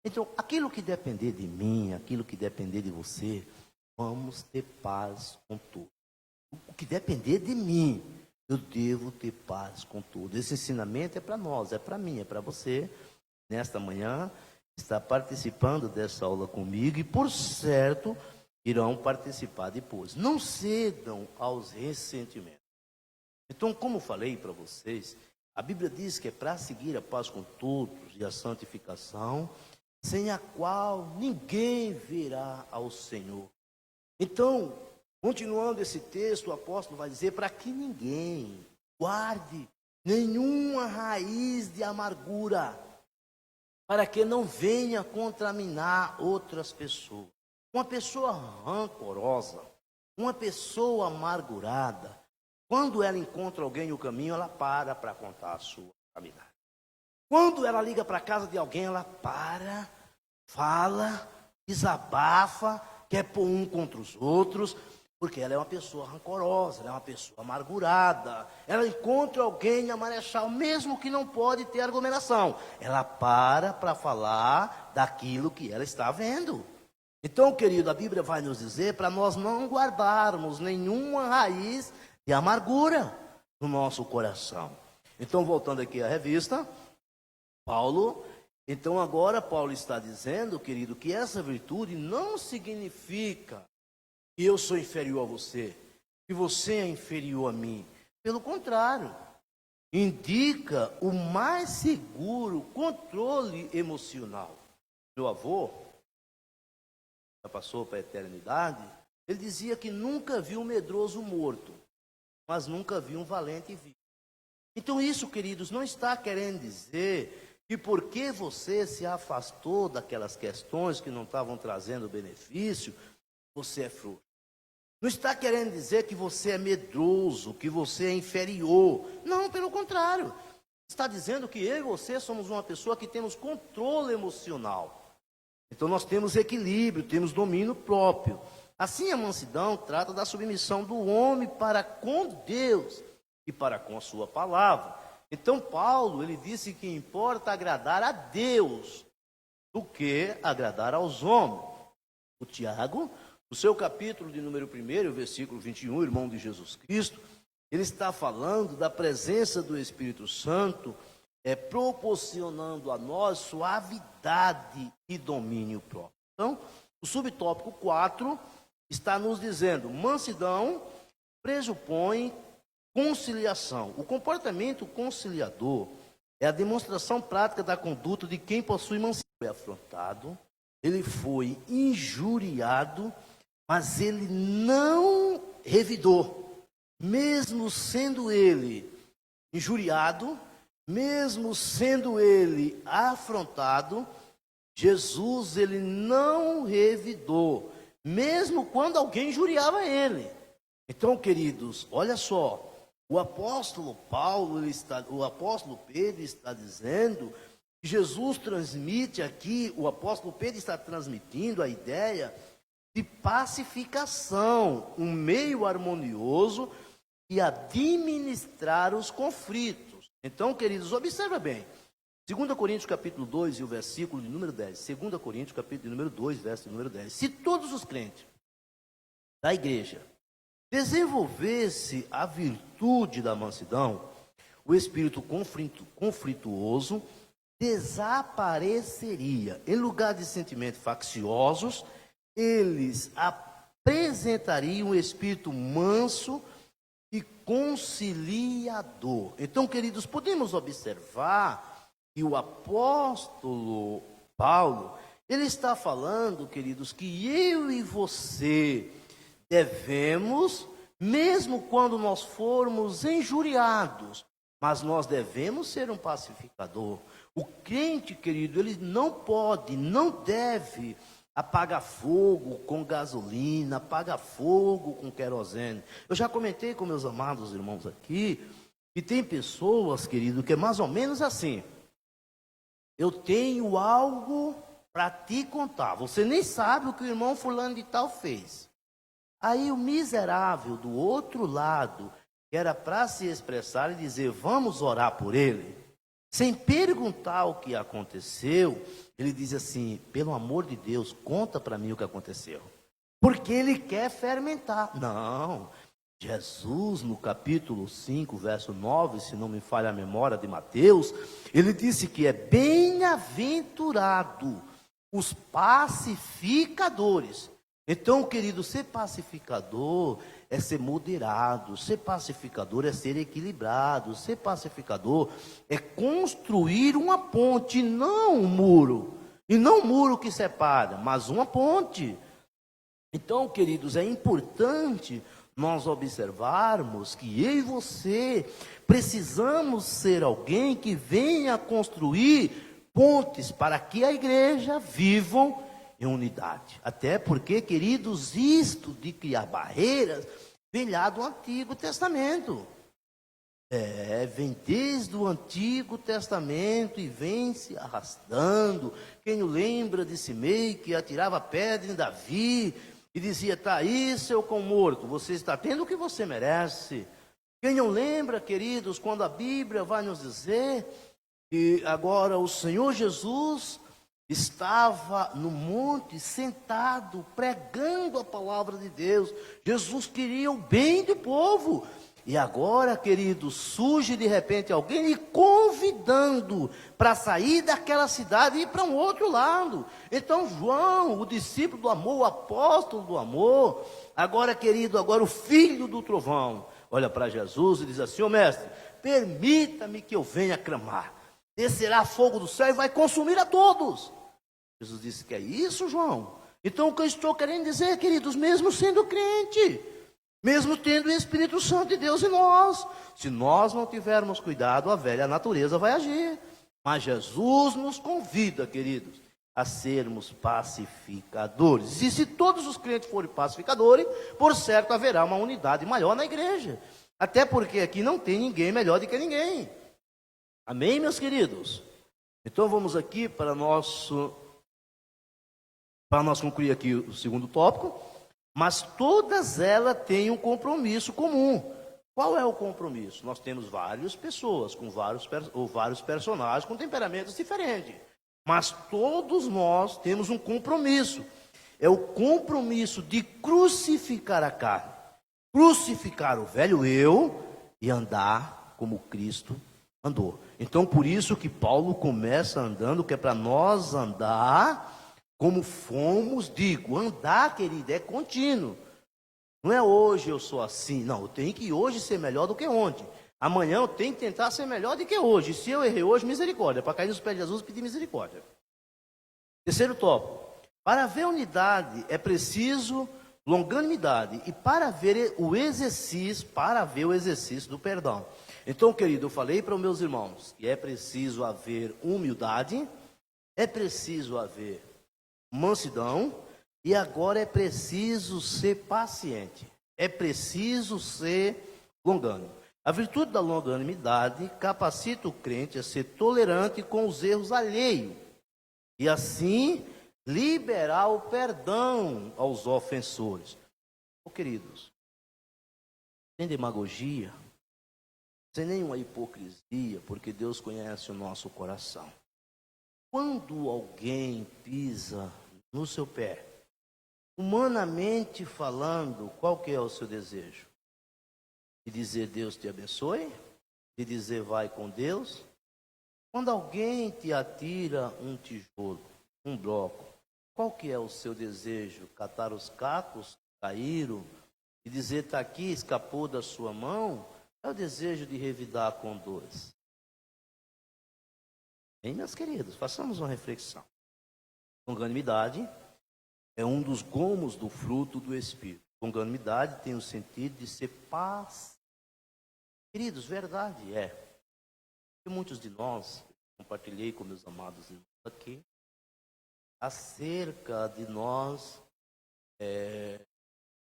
A: Então, aquilo que depender de mim, aquilo que depender de você, vamos ter paz com todos. O que depender de mim, eu devo ter paz com todos. Esse ensinamento é para nós, é para mim, é para você. Nesta manhã, está participando dessa aula comigo e, por certo, irão participar depois. Não cedam aos ressentimentos. Então, como falei para vocês, a Bíblia diz que é para seguir a paz com todos e a santificação, sem a qual ninguém verá ao Senhor. Então, continuando esse texto, o apóstolo vai dizer para que ninguém guarde nenhuma raiz de amargura, para que não venha contaminar outras pessoas. Uma pessoa rancorosa, uma pessoa amargurada, quando ela encontra alguém no caminho, ela para contar a sua caminhada. Quando ela liga para a casa de alguém, ela para, fala, desabafa, quer pôr um contra os outros, porque ela é uma pessoa rancorosa, ela é uma pessoa amargurada. Ela encontra alguém na Marechal, mesmo que não pode ter argumentação. Ela para falar daquilo que ela está vendo. Então, querido, a Bíblia vai nos dizer para nós não guardarmos nenhuma raiz de amargura no nosso coração. Então, voltando aqui à revista, então agora Paulo está dizendo, querido, que essa virtude não significa que eu sou inferior a você, que você é inferior a mim. Pelo contrário, indica o mais seguro controle emocional. Meu avô, já passou para a eternidade, ele dizia que nunca viu um medroso morto, mas nunca viu um valente vivo. Então isso, queridos, não está querendo dizer que porque você se afastou daquelas questões que não estavam trazendo benefício, você é frouxo. Não está querendo dizer que você é medroso, que você é inferior. Não, pelo contrário. Está dizendo que eu e você somos uma pessoa que temos controle emocional. Então nós temos equilíbrio, temos domínio próprio. Assim, a mansidão trata da submissão do homem para com Deus e para com a sua palavra. Então, Paulo, ele disse que importa agradar a Deus do que agradar aos homens. O Tiago, no seu capítulo de número 1, versículo 21, irmão de Jesus Cristo, ele está falando da presença do Espírito Santo, proporcionando a nós suavidade e domínio próprio. Então, o subtópico 4 está nos dizendo: mansidão pressupõe conciliação. O comportamento conciliador é a demonstração prática da conduta de quem possui mansidão. Ele foi afrontado, ele foi injuriado, mas ele não revidou. Mesmo sendo ele injuriado, mesmo sendo ele afrontado, Jesus, ele não revidou, mesmo quando alguém injuriava ele. Então, queridos, olha só, o apóstolo Pedro está dizendo que Jesus transmite aqui, o apóstolo Pedro está transmitindo a ideia de pacificação, um meio harmonioso e administrar os conflitos. Então, queridos, observa bem, 2 Coríntios capítulo 2 e o versículo de número 10, 2 Coríntios capítulo de número 2, verso de número 10, se todos os crentes da igreja desenvolvesse a virtude da mansidão, o espírito conflituoso desapareceria. Em lugar de sentimentos facciosos, eles apresentariam um espírito manso e conciliador. Então, queridos, podemos observar que o apóstolo Paulo, ele está falando, queridos, que eu e você devemos, mesmo quando nós formos injuriados, mas nós devemos ser um pacificador. O crente, querido, ele não pode, não deve apagar fogo com gasolina, apagar fogo com querosene. Eu já comentei com meus amados irmãos aqui, que tem pessoas, querido, que é mais ou menos assim: eu tenho algo para te contar, você nem sabe o que o irmão fulano de tal fez. Aí o miserável do outro lado, que era para se expressar e dizer, vamos orar por ele, sem perguntar o que aconteceu, ele diz assim, pelo amor de Deus, conta para mim o que aconteceu. Porque ele quer fermentar. Não, Jesus no capítulo 5, verso 9, se não me falha a memória de Mateus, ele disse que é bem-aventurado os pacificadores. Então, querido, ser pacificador é ser moderado, ser pacificador é ser equilibrado, ser pacificador é construir uma ponte, não um muro, e não um muro que separa, mas uma ponte. Então, queridos, é importante nós observarmos que eu e você precisamos ser alguém que venha construir pontes para que a igreja vivam em unidade. Até porque, queridos, isto de criar barreiras vem lá do Antigo Testamento. Vem desde o Antigo Testamento e vem se arrastando. Quem não lembra de Simei que atirava pedra em Davi e dizia, tá aí seu cão morto, você está tendo o que você merece. Quem não lembra, queridos, quando a Bíblia vai nos dizer que agora o Senhor Jesus estava no monte, sentado, pregando a palavra de Deus. Jesus queria o bem do povo. E agora, querido, surge de repente alguém lhe convidando para sair daquela cidade e ir para um outro lado. Então João, o discípulo do amor, o apóstolo do amor, agora, querido, agora o filho do trovão, olha para Jesus e diz assim, ô mestre, permita-me que eu venha clamar. Descerá fogo do céu e vai consumir a todos. Jesus disse que é isso, João. Então o que eu estou querendo dizer, queridos, mesmo sendo crente, mesmo tendo o Espírito Santo de Deus em nós, se nós não tivermos cuidado, a velha natureza vai agir. Mas Jesus nos convida, queridos, a sermos pacificadores. E se todos os crentes forem pacificadores, por certo haverá uma unidade maior na igreja. Até porque aqui não tem ninguém melhor do que ninguém. Amém, meus queridos? Então vamos aqui para nós concluir aqui o segundo tópico. Mas todas elas têm um compromisso comum. Qual é o compromisso? Nós temos várias pessoas, com vários personagens, com temperamentos diferentes. Mas todos nós temos um compromisso. É o compromisso de crucificar a carne. Crucificar o velho eu e andar como Cristo andou. Então, por isso que Paulo começa andando, que é para nós andar como fomos, digo, andar, querido, é contínuo. Não é hoje eu sou assim, não, eu tenho que hoje ser melhor do que ontem. Amanhã eu tenho que tentar ser melhor do que hoje. E se eu errei hoje, misericórdia, para cair nos pés de Jesus e pedir misericórdia. Terceiro tópico, para haver unidade é preciso longanimidade e para haver o exercício do perdão. Então, querido, eu falei para os meus irmãos que é preciso haver humildade, é preciso haver mansidão, e agora é preciso ser paciente, é preciso ser longânimo. A virtude da longanimidade capacita o crente a ser tolerante com os erros alheios, e assim liberar o perdão aos ofensores. Queridos, sem demagogia, sem nenhuma hipocrisia, porque Deus conhece o nosso coração. Quando alguém pisa no seu pé, humanamente falando, qual que é o seu desejo? De dizer Deus te abençoe? de dizer vai com Deus? Quando alguém te atira um tijolo, um bloco, qual que é o seu desejo? Catar os cacos que caíram e dizer está aqui, escapou da sua mão? É o desejo de revidar com dores. Bem, meus queridos, façamos uma reflexão. Longanimidade é um dos gomos do fruto do Espírito. Longanimidade tem o sentido de ser paz. Queridos, verdade é que muitos de nós, compartilhei com meus amados irmãos aqui, acerca de nós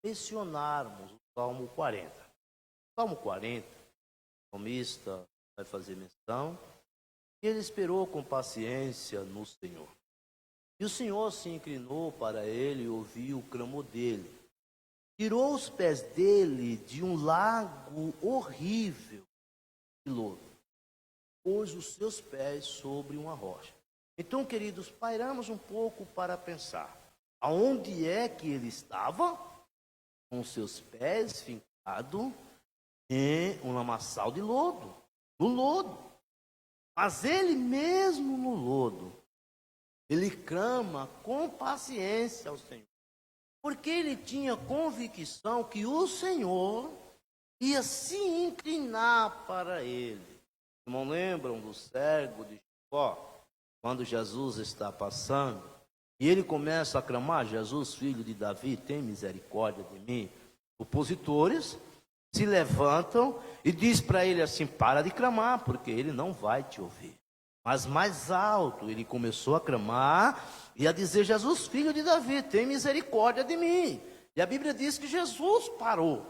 A: mencionarmos o Salmo 40. O Salmo 40, o salmista vai fazer menção, que ele esperou com paciência no Senhor. E o Senhor se inclinou para ele e ouviu o clamor dele. Tirou os pés dele de um lago horrível de lodo. Pôs os seus pés sobre uma rocha. Então, queridos, pairamos um pouco para pensar. Aonde é que ele estava? Com os seus pés fincados em um lamaçal de lodo. No lodo. Mas ele mesmo no lodo, ele clama com paciência ao Senhor. Porque ele tinha convicção que o Senhor ia se inclinar para ele. Não lembram do cego de Jacó? Quando Jesus está passando, e ele começa a clamar, Jesus, filho de Davi, tem misericórdia de mim. Opositores se levantam e diz para ele assim, para de clamar, porque ele não vai te ouvir. Mas mais alto ele começou a clamar e a dizer, Jesus, filho de Davi, tem misericórdia de mim. E a Bíblia diz que Jesus parou.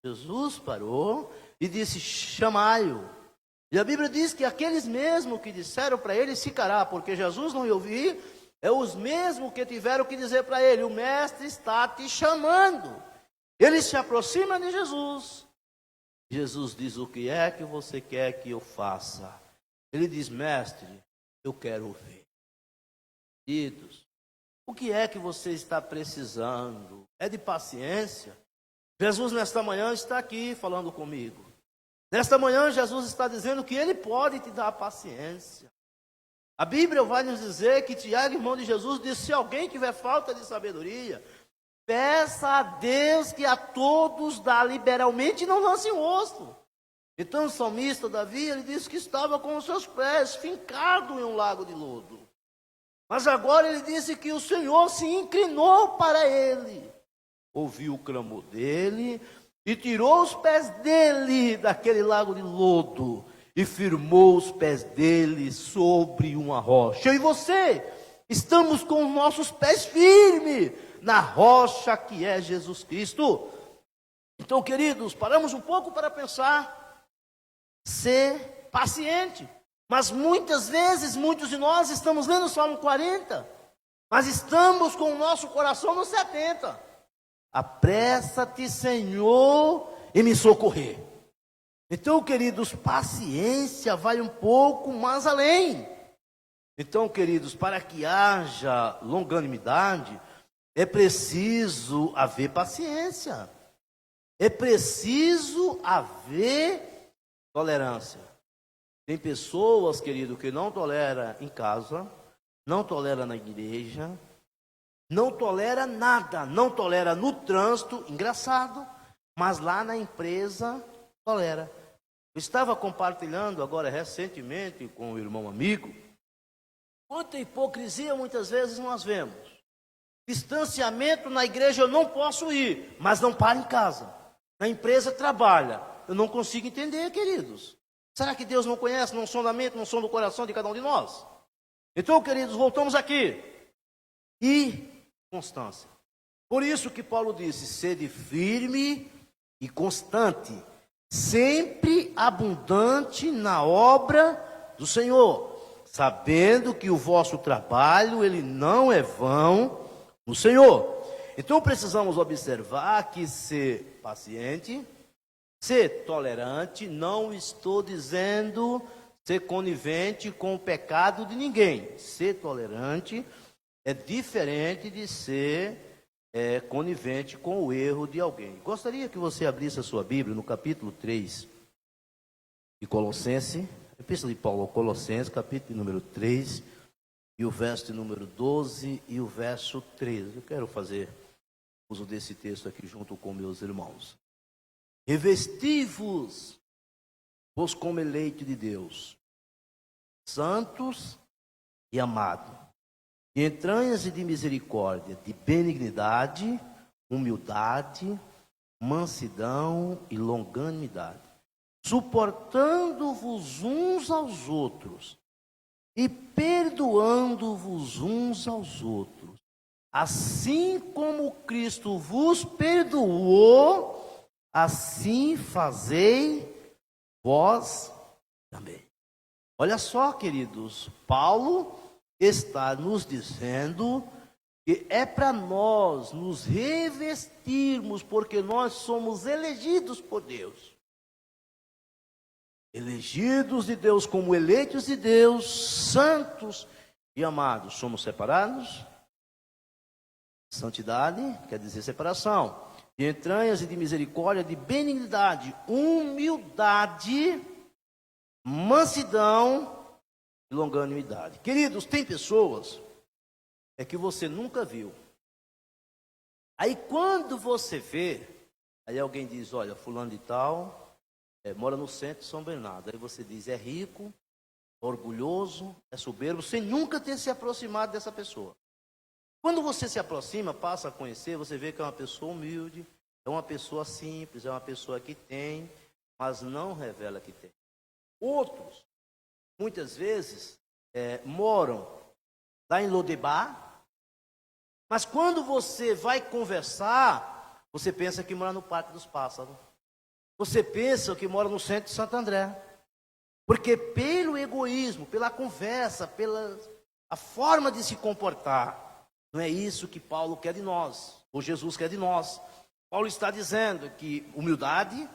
A: Jesus parou e disse, chamai-o. E a Bíblia diz que aqueles mesmos que disseram para ele, ficará, porque Jesus não ia ouvir, é os mesmos que tiveram que dizer para ele, o mestre está te chamando. Ele se aproxima de Jesus. Jesus diz, o que é que você quer que eu faça? Ele diz, mestre, eu quero ouvir. Queridos, o que é que você está precisando? É de paciência? Jesus nesta manhã está aqui falando comigo. Nesta manhã Jesus está dizendo que Ele pode te dar paciência. A Bíblia vai nos dizer que Tiago, irmão de Jesus, disse, se alguém tiver falta de sabedoria, peça a Deus que a todos dá liberalmente e não lance o rosto. Então o salmista Davi, ele disse que estava com os seus pés fincados em um lago de lodo. Mas agora ele disse que o Senhor se inclinou para ele, ouviu o clamor dele e tirou os pés dele daquele lago de lodo e firmou os pés dele sobre uma rocha. Eu e você estamos com os nossos pés firmes na rocha que é Jesus Cristo. Então, queridos, paramos um pouco para pensar. Ser paciente. Mas muitas vezes, muitos de nós estamos lendo o Salmo 40, mas estamos com o nosso coração no 70. Apressa-te, Senhor, e me socorrer. Então, queridos, paciência vai um pouco mais além. Então, queridos, para que haja longanimidade, é preciso haver paciência. É preciso haver tolerância. Tem pessoas, querido, que não tolera em casa, não tolera na igreja, não tolera nada, não tolera no trânsito, engraçado, mas lá na empresa tolera. Eu estava compartilhando agora recentemente com o irmão amigo, quanta hipocrisia muitas vezes nós vemos. Distanciamento na igreja eu não posso ir, mas não para em casa. Na empresa trabalha. Eu não consigo entender, queridos. Será que Deus não conhece, não sonda a mente, não sonda o coração de cada um de nós? Então, queridos, voltamos aqui. E constância. Por isso que Paulo disse, sede firme e constante, sempre abundante na obra do Senhor, sabendo que o vosso trabalho, ele não é vão no Senhor. Então, precisamos observar que ser paciente, ser tolerante, não estou dizendo ser conivente com o pecado de ninguém. Ser tolerante é diferente de ser conivente com o erro de alguém. Gostaria que você abrisse a sua Bíblia no capítulo 3 de Colossenses, Epístola de Paulo aos Colossenses, capítulo número 3, e o verso de número 12 e o verso 13. Eu quero fazer uso desse texto aqui junto com meus irmãos. Revesti-vos, pois como eleito de Deus, santos e amados, de entranhas e de misericórdia, de benignidade, humildade, mansidão e longanimidade, suportando-vos uns aos outros e perdoando-vos uns aos outros, assim como Cristo vos perdoou, assim fazei vós também. Olha só, queridos, Paulo está nos dizendo que é para nós nos revestirmos, porque nós somos elegidos por Deus. Elegidos de Deus como eleitos de Deus, santos e amados. Somos separados? Santidade quer dizer separação. De entranhas e de misericórdia, de benignidade, humildade, mansidão e longanimidade. Queridos, tem pessoas que você nunca viu. Aí quando você vê, aí alguém diz, olha, fulano de tal, mora no centro de São Bernardo. Aí você diz, é rico, orgulhoso, é soberbo, sem nunca ter se aproximado dessa pessoa. Quando você se aproxima, passa a conhecer, você vê que é uma pessoa humilde, é uma pessoa simples, é uma pessoa que tem, mas não revela que tem. Outros, muitas vezes, moram lá em Lodebar, mas quando você vai conversar, você pensa que mora no Parque dos Pássaros. Você pensa que mora no centro de Santo André. Porque pelo egoísmo, pela conversa, pela a forma de se comportar, não é isso que Paulo quer de nós, ou Jesus quer de nós. Paulo está dizendo que humildade,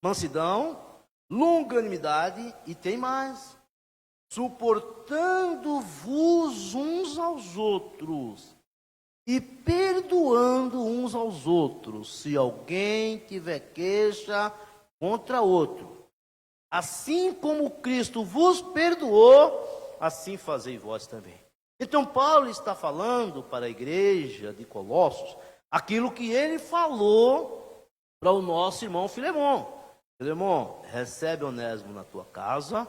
A: mansidão, longanimidade e tem mais. Suportando-vos uns aos outros e perdoando uns aos outros, se alguém tiver queixa contra outro. Assim como Cristo vos perdoou, assim fazei vós também. Então Paulo está falando para a igreja de Colossos aquilo que ele falou para o nosso irmão Filemão. Filemão, recebe Onésimo na tua casa,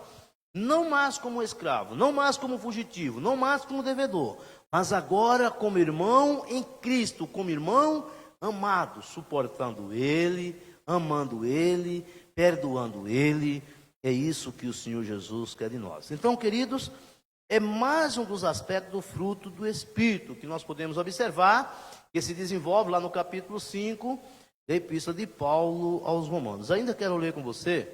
A: não mais como escravo, não mais como fugitivo, não mais como devedor, mas agora como irmão em Cristo, como irmão amado, suportando ele, amando ele, perdoando ele. É isso que o Senhor Jesus quer de nós. Então, queridos, é mais um dos aspectos do fruto do Espírito que nós podemos observar, que se desenvolve lá no capítulo 5 da Epístola de Paulo aos Romanos. Ainda quero ler com você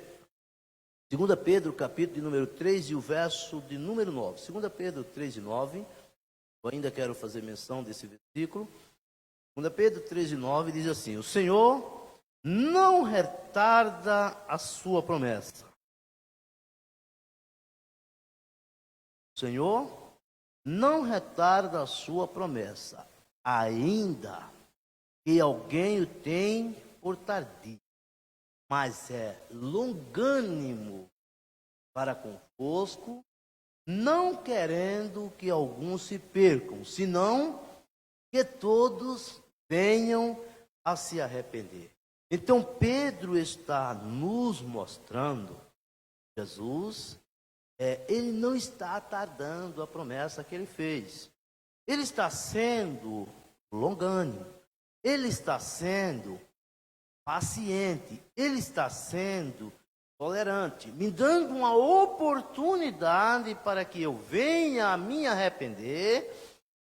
A: 2 Pedro, capítulo de número 3 e o verso de número 9. 2 Pedro 3 e 9. Eu ainda quero fazer menção desse versículo. 2 Pedro 3 e 9 diz assim: o Senhor não retarda a sua promessa. O Senhor não retarda a sua promessa, ainda que alguém o tem por tardio, mas é longânimo para convosco, não querendo que alguns se percam, senão que todos venham a se arrepender. Então Pedro está nos mostrando, Jesus, ele não está tardando a promessa que ele fez. Ele está sendo longânimo, ele está sendo paciente, ele está sendo tolerante, me dando uma oportunidade para que eu venha a me arrepender,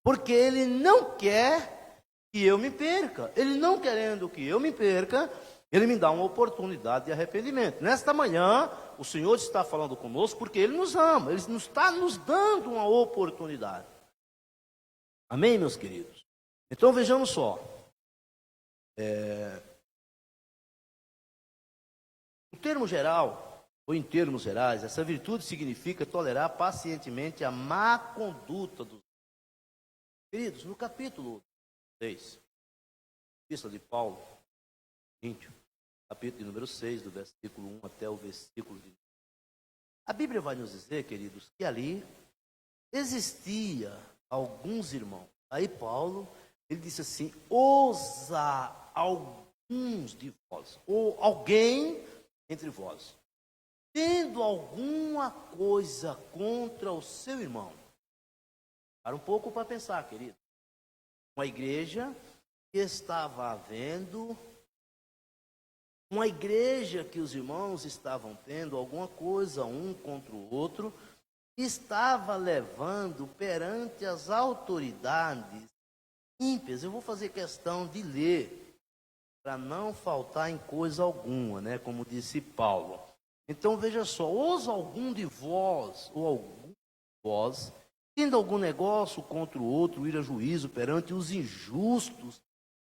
A: porque ele não quer que eu me perca. Ele não querendo que eu me perca, ele me dá uma oportunidade de arrependimento. Nesta manhã, o Senhor está falando conosco porque ele nos ama, ele nos está nos dando uma oportunidade. Amém, meus queridos? Então vejamos só. No termo geral, ou em termos gerais, essa virtude significa tolerar pacientemente a má conduta dos queridos. No capítulo 6, Epístola de Paulo, capítulo número 6, do versículo 1 até o versículo A Bíblia vai nos dizer, queridos, que ali existia alguns irmãos. Aí Paulo, ele disse assim: ousa alguns de vós, ou alguém entre vós, tendo alguma coisa contra o seu irmão. Para um pouco para pensar, querido. Uma igreja que estava havendo, uma igreja que os irmãos estavam tendo alguma coisa um contra o outro, estava levando perante as autoridades ímpias. Eu vou fazer questão de ler, para não faltar em coisa alguma, né? Como disse Paulo. Então veja só: ousa algum de vós, ou algum de vós, tendo algum negócio contra o outro, ir a juízo perante os injustos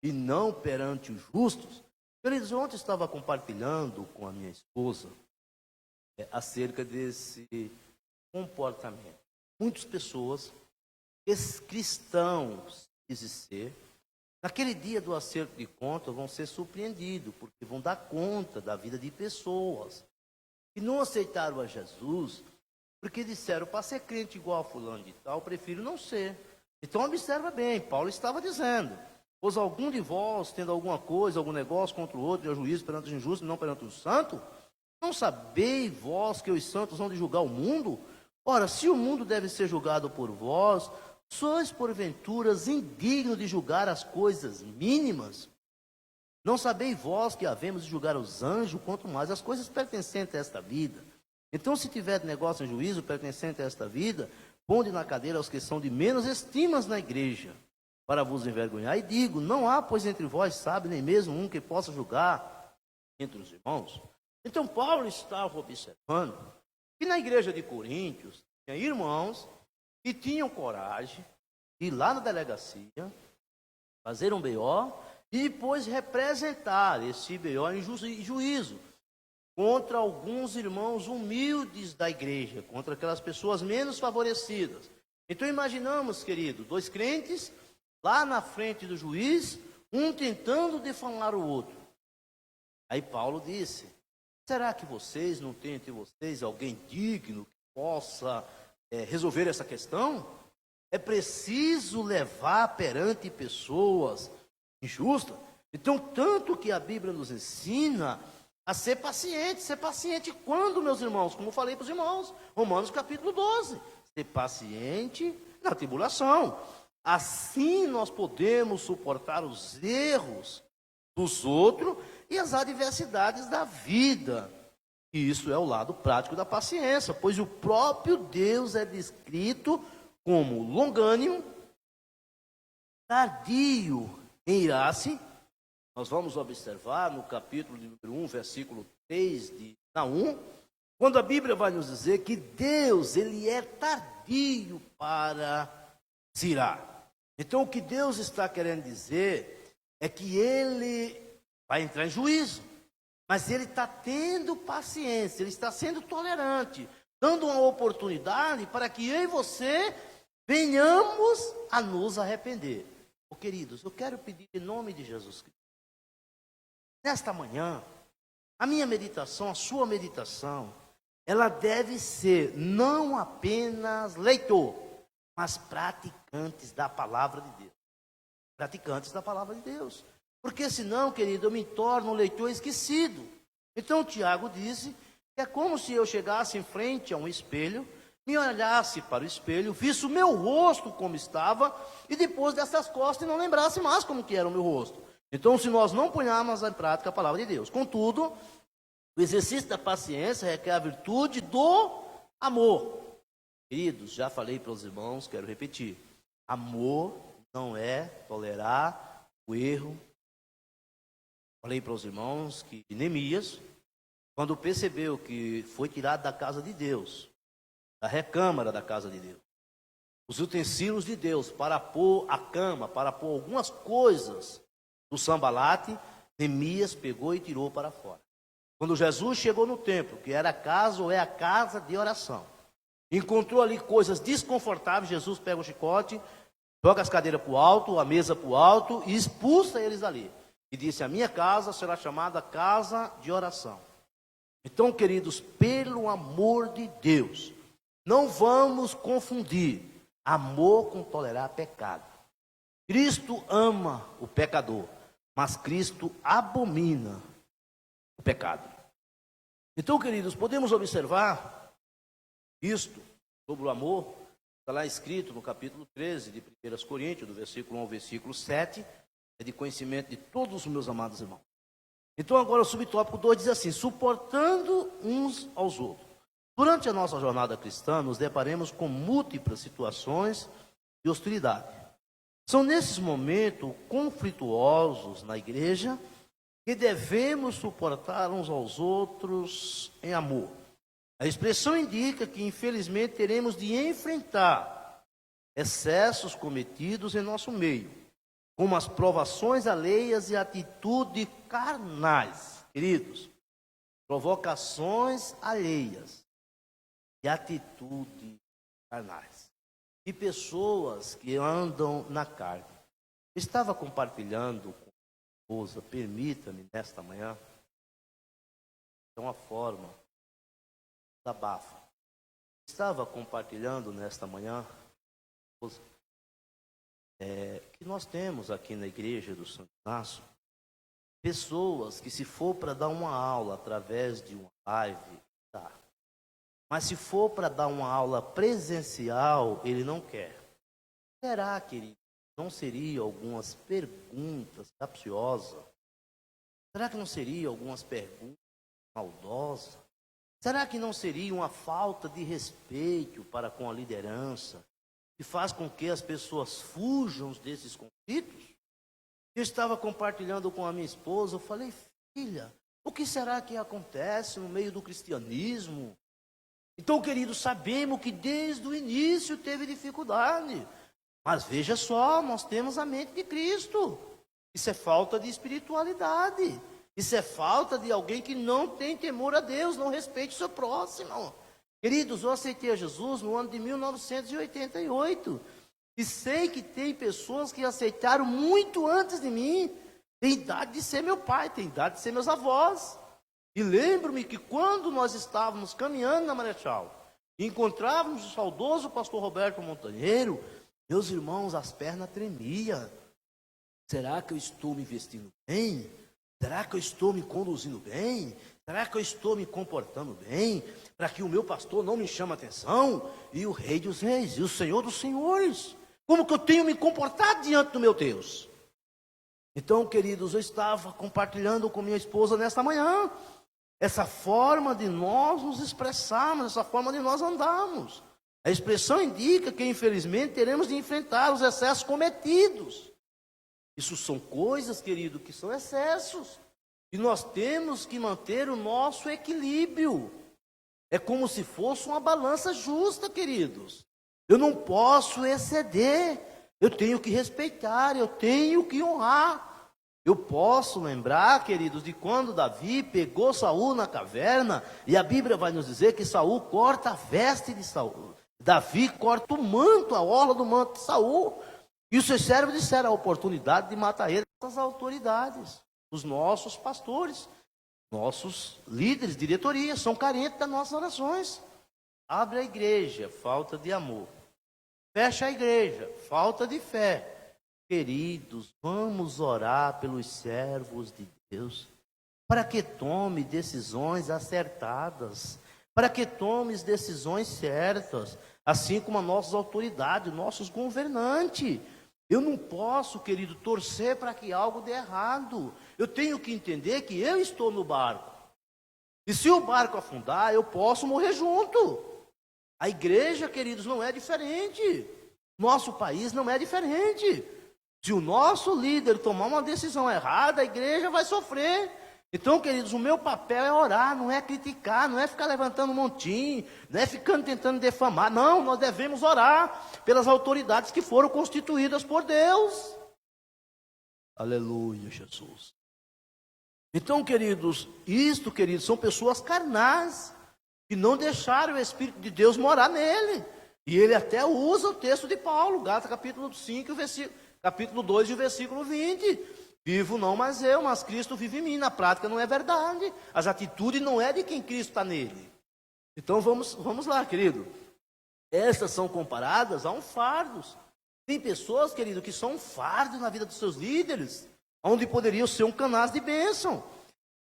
A: e não perante os justos. Queridos, ontem estava compartilhando com a minha esposa acerca desse comportamento. Muitas pessoas, cristãos, dizem ser, naquele dia do acerto de contas, vão ser surpreendidos, porque vão dar conta da vida de pessoas que não aceitaram a Jesus, porque disseram: para ser crente igual a fulano de tal, prefiro não ser. Então observa bem, Paulo estava dizendo: pois algum de vós, tendo alguma coisa, algum negócio contra o outro, e a juízo perante os injustos e não perante os santos, não sabeis vós que os santos vão de julgar o mundo? Ora, se o mundo deve ser julgado por vós, sois porventura indignos de julgar as coisas mínimas? Não sabeis vós que havemos de julgar os anjos, quanto mais as coisas pertencentes a esta vida? Então, se tiver negócio em juízo pertencente a esta vida, ponde na cadeira os que são de menos estimas na igreja, para vos envergonhar. E digo: não há, pois, entre vós sábio, nem mesmo um que possa julgar entre os irmãos. Então, Paulo estava observando que na igreja de Coríntios tinha irmãos que tinham coragem de ir lá na delegacia, fazer um BO e depois representar esse BO em juízo contra alguns irmãos humildes da igreja, contra aquelas pessoas menos favorecidas. Então imaginamos, querido, dois crentes lá na frente do juiz, um tentando difamar o outro. Aí Paulo disse: será que vocês não têm entre vocês alguém digno que possa resolver essa questão? É preciso levar perante pessoas injustas. Então, tanto que a Bíblia nos ensina a ser paciente. Ser paciente quando, meus irmãos? Como eu falei para os irmãos, Romanos capítulo 12. Ser paciente na tribulação. Assim nós podemos suportar os erros dos outros e as adversidades da vida. E isso é o lado prático da paciência, pois o próprio Deus é descrito como longânimo, tardio em irar-se. Nós vamos observar no capítulo número 1, versículo 3 de Naum, quando a Bíblia vai nos dizer que Deus, ele é tardio para se irar. Então, o que Deus está querendo dizer é que ele vai entrar em juízo, mas ele está tendo paciência, ele está sendo tolerante, dando uma oportunidade para que eu e você venhamos a nos arrepender. Queridos, eu quero pedir em nome de Jesus Cristo, nesta manhã, a minha meditação, a sua meditação, ela deve ser não apenas leitor, mas praticantes da palavra de Deus. Praticantes da palavra de Deus. Porque senão, querido, eu me torno um leitor esquecido. Então Tiago disse que é como se eu chegasse em frente a um espelho, me olhasse para o espelho, visse o meu rosto como estava, e depois dessas costas não lembrasse mais como que era o meu rosto. Então, se nós não ponharmos em prática a palavra de Deus. Contudo, o exercício da paciência requer a virtude do amor. Queridos, já falei para os irmãos, quero repetir. Amor não é tolerar o erro. Falei para os irmãos que Neemias, quando percebeu que foi tirado da casa de Deus, da recâmara da casa de Deus, os utensílios de Deus para pôr a cama, para pôr algumas coisas do Sambalate, Neemias pegou e tirou para fora. Quando Jesus chegou no templo, que era a casa ou é a casa de oração, encontrou ali coisas desconfortáveis, Jesus pega o chicote, joga as cadeiras para o alto, a mesa para o alto e expulsa eles dali. E disse: a minha casa será chamada casa de oração. Então, queridos, pelo amor de Deus, não vamos confundir amor com tolerar pecado. Cristo ama o pecador, mas Cristo abomina o pecado. Então, queridos, podemos observar isto sobre o amor. Está lá escrito no capítulo 13 de 1 Coríntios, do versículo 1 ao versículo 7, é de conhecimento de todos os meus amados irmãos. Então agora o subtópico 2 diz assim: suportando uns aos outros. Durante a nossa jornada cristã, nos deparemos com múltiplas situações de hostilidade. São nesses momentos conflituosos na igreja que devemos suportar uns aos outros em amor. A expressão indica que, infelizmente, teremos de enfrentar excessos cometidos em nosso meio, como as provações alheias e atitudes carnais. Queridos, provocações alheias e atitudes carnais. E pessoas que andam na carne. Estava compartilhando com a esposa, permita-me, nesta manhã, de uma forma desabafa. Estava compartilhando nesta manhã que nós temos aqui na igreja do Santo Inácio pessoas que, se for para dar uma aula através de uma live, tá. Mas se for para dar uma aula presencial, ele não quer. Será, querido, não seria algumas perguntas capciosas? Será que não seria algumas perguntas maldosas? Será que não seria uma falta de respeito para com a liderança que faz com que as pessoas fujam desses conflitos? Eu estava compartilhando com a minha esposa, eu falei: filha, o que será que acontece no meio do cristianismo? Então, queridos, sabemos que desde o início teve dificuldade, mas veja só, nós temos a mente de Cristo. Isso é falta de espiritualidade. Isso é falta de alguém que não tem temor a Deus, não respeite o seu próximo. Queridos, eu aceitei a Jesus no ano de 1988. E sei que tem pessoas que aceitaram muito antes de mim. Tem idade de ser meu pai, tem idade de ser meus avós. E lembro-me que quando nós estávamos caminhando na Marechal, encontrávamos o saudoso pastor Roberto Montanheiro, meus irmãos, as pernas tremiam. Será que eu estou me vestindo bem? Será que eu estou me conduzindo bem? Será que eu estou me comportando bem? Para que o meu pastor não me chame a atenção? E o Rei dos Reis, e o Senhor dos Senhores. Como que eu tenho me comportado diante do meu Deus? Então, queridos, eu estava compartilhando com minha esposa nesta manhã essa forma de nós nos expressarmos, essa forma de nós andarmos. A expressão indica que, infelizmente, teremos de enfrentar os excessos cometidos. Isso são coisas, querido, que são excessos. E nós temos que manter o nosso equilíbrio. É como se fosse uma balança justa, queridos. Eu não posso exceder. Eu tenho que respeitar, eu tenho que honrar. Eu posso lembrar, queridos, de quando Davi pegou Saul na caverna, e a Bíblia vai nos dizer que Saul corta a veste de Saul. Davi corta o manto, a orla do manto de Saul. E os seus servos disseram: a oportunidade de matar ele. Essas autoridades, os nossos pastores, nossos líderes, diretoria, são carentes das nossas orações. Abre a igreja, falta de amor. Fecha a igreja, falta de fé. Queridos, vamos orar pelos servos de Deus, para que tome decisões acertadas, para que tome decisões certas, assim como as nossas autoridades, nossos governantes. Eu não posso, querido, torcer para que algo dê errado. Eu tenho que entender que eu estou no barco. E se o barco afundar, eu posso morrer junto. A igreja, queridos, não é diferente. Nosso país não é diferente. Se o nosso líder tomar uma decisão errada, a igreja vai sofrer. Então, queridos, o meu papel é orar, não é criticar, não é ficar levantando um montinho, não é ficando tentando defamar. Não, nós devemos orar pelas autoridades que foram constituídas por Deus. Aleluia, Jesus. Então, queridos, são pessoas carnais, que não deixaram o Espírito de Deus morar nele. E ele até usa o texto de Paulo, Gálatas capítulo 5, capítulo 2 e o versículo 20. Vivo não mais eu, mas Cristo vive em mim. Na prática não é verdade. As atitudes não é de quem Cristo está nele. Então vamos lá, querido. Estas são comparadas a um fardo. Tem pessoas, querido, que são um fardo na vida dos seus líderes, onde poderiam ser um canal de bênção.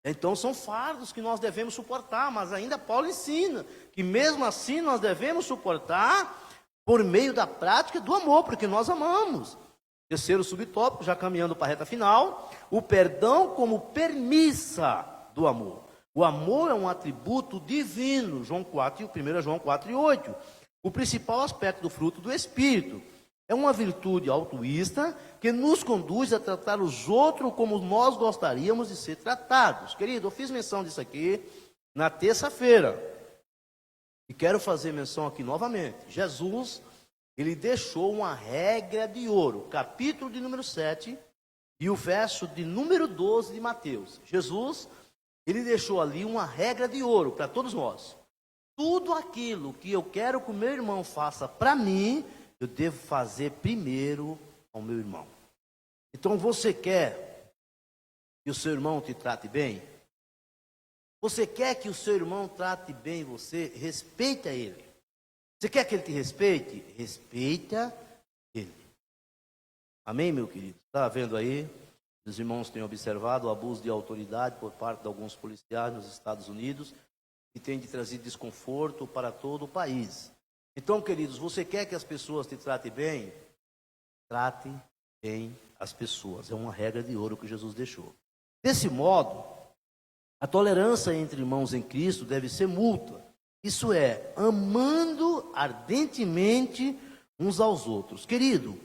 A: Então são fardos que nós devemos suportar, mas ainda Paulo ensina que mesmo assim nós devemos suportar por meio da prática do amor, porque nós amamos. Terceiro subtópico, já caminhando para a reta final, o perdão como premissa do amor. O amor é um atributo divino, João 4, 1 João 4:8. O principal aspecto do fruto do Espírito é uma virtude altruísta que nos conduz a tratar os outros como nós gostaríamos de ser tratados. Querido, eu fiz menção disso aqui na terça-feira e quero fazer menção aqui novamente. Jesus, ele deixou uma regra de ouro, capítulo de número 7 e o verso de número 12 de Mateus. Jesus, ele deixou ali uma regra de ouro para todos nós. Tudo aquilo que eu quero que o meu irmão faça para mim, eu devo fazer primeiro ao meu irmão. Então você quer que o seu irmão te trate bem? Você quer que o seu irmão trate bem você? Respeita ele. Você quer que ele te respeite? Respeita ele. Amém, meu querido? Está vendo aí? Os irmãos têm observado o abuso de autoridade por parte de alguns policiais nos Estados Unidos, que tem de trazer desconforto para todo o país. Então, queridos, você quer que as pessoas te tratem bem? Trate bem as pessoas. É uma regra de ouro que Jesus deixou. Desse modo, a tolerância entre irmãos em Cristo deve ser mútua. Isso é, amando ardentemente uns aos outros. Querido,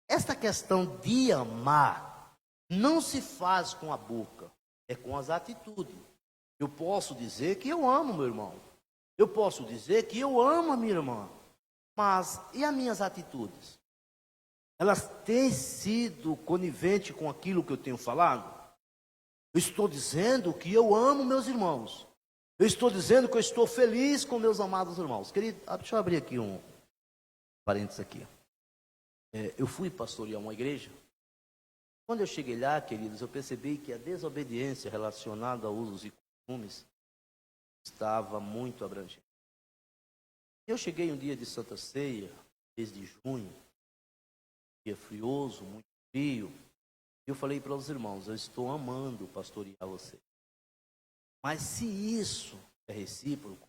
A: esta questão de amar não se faz com a boca, é com as atitudes. Eu posso dizer que eu amo meu irmão. Eu posso dizer que eu amo a minha irmã. Mas e as minhas atitudes? Elas têm sido coniventes com aquilo que eu tenho falado? Eu estou dizendo que eu amo meus irmãos. Eu estou dizendo que eu estou feliz com meus amados irmãos. Querido, deixa eu abrir aqui um parênteses aqui. Eu fui pastorear uma igreja. Quando eu cheguei lá, queridos, eu percebi que a desobediência relacionada a usos e costumes estava muito abrangente. Eu cheguei um dia de Santa Ceia, mês de junho, dia frioso, muito frio, e eu falei para os irmãos, eu estou amando pastorear você. Mas se isso é recíproco,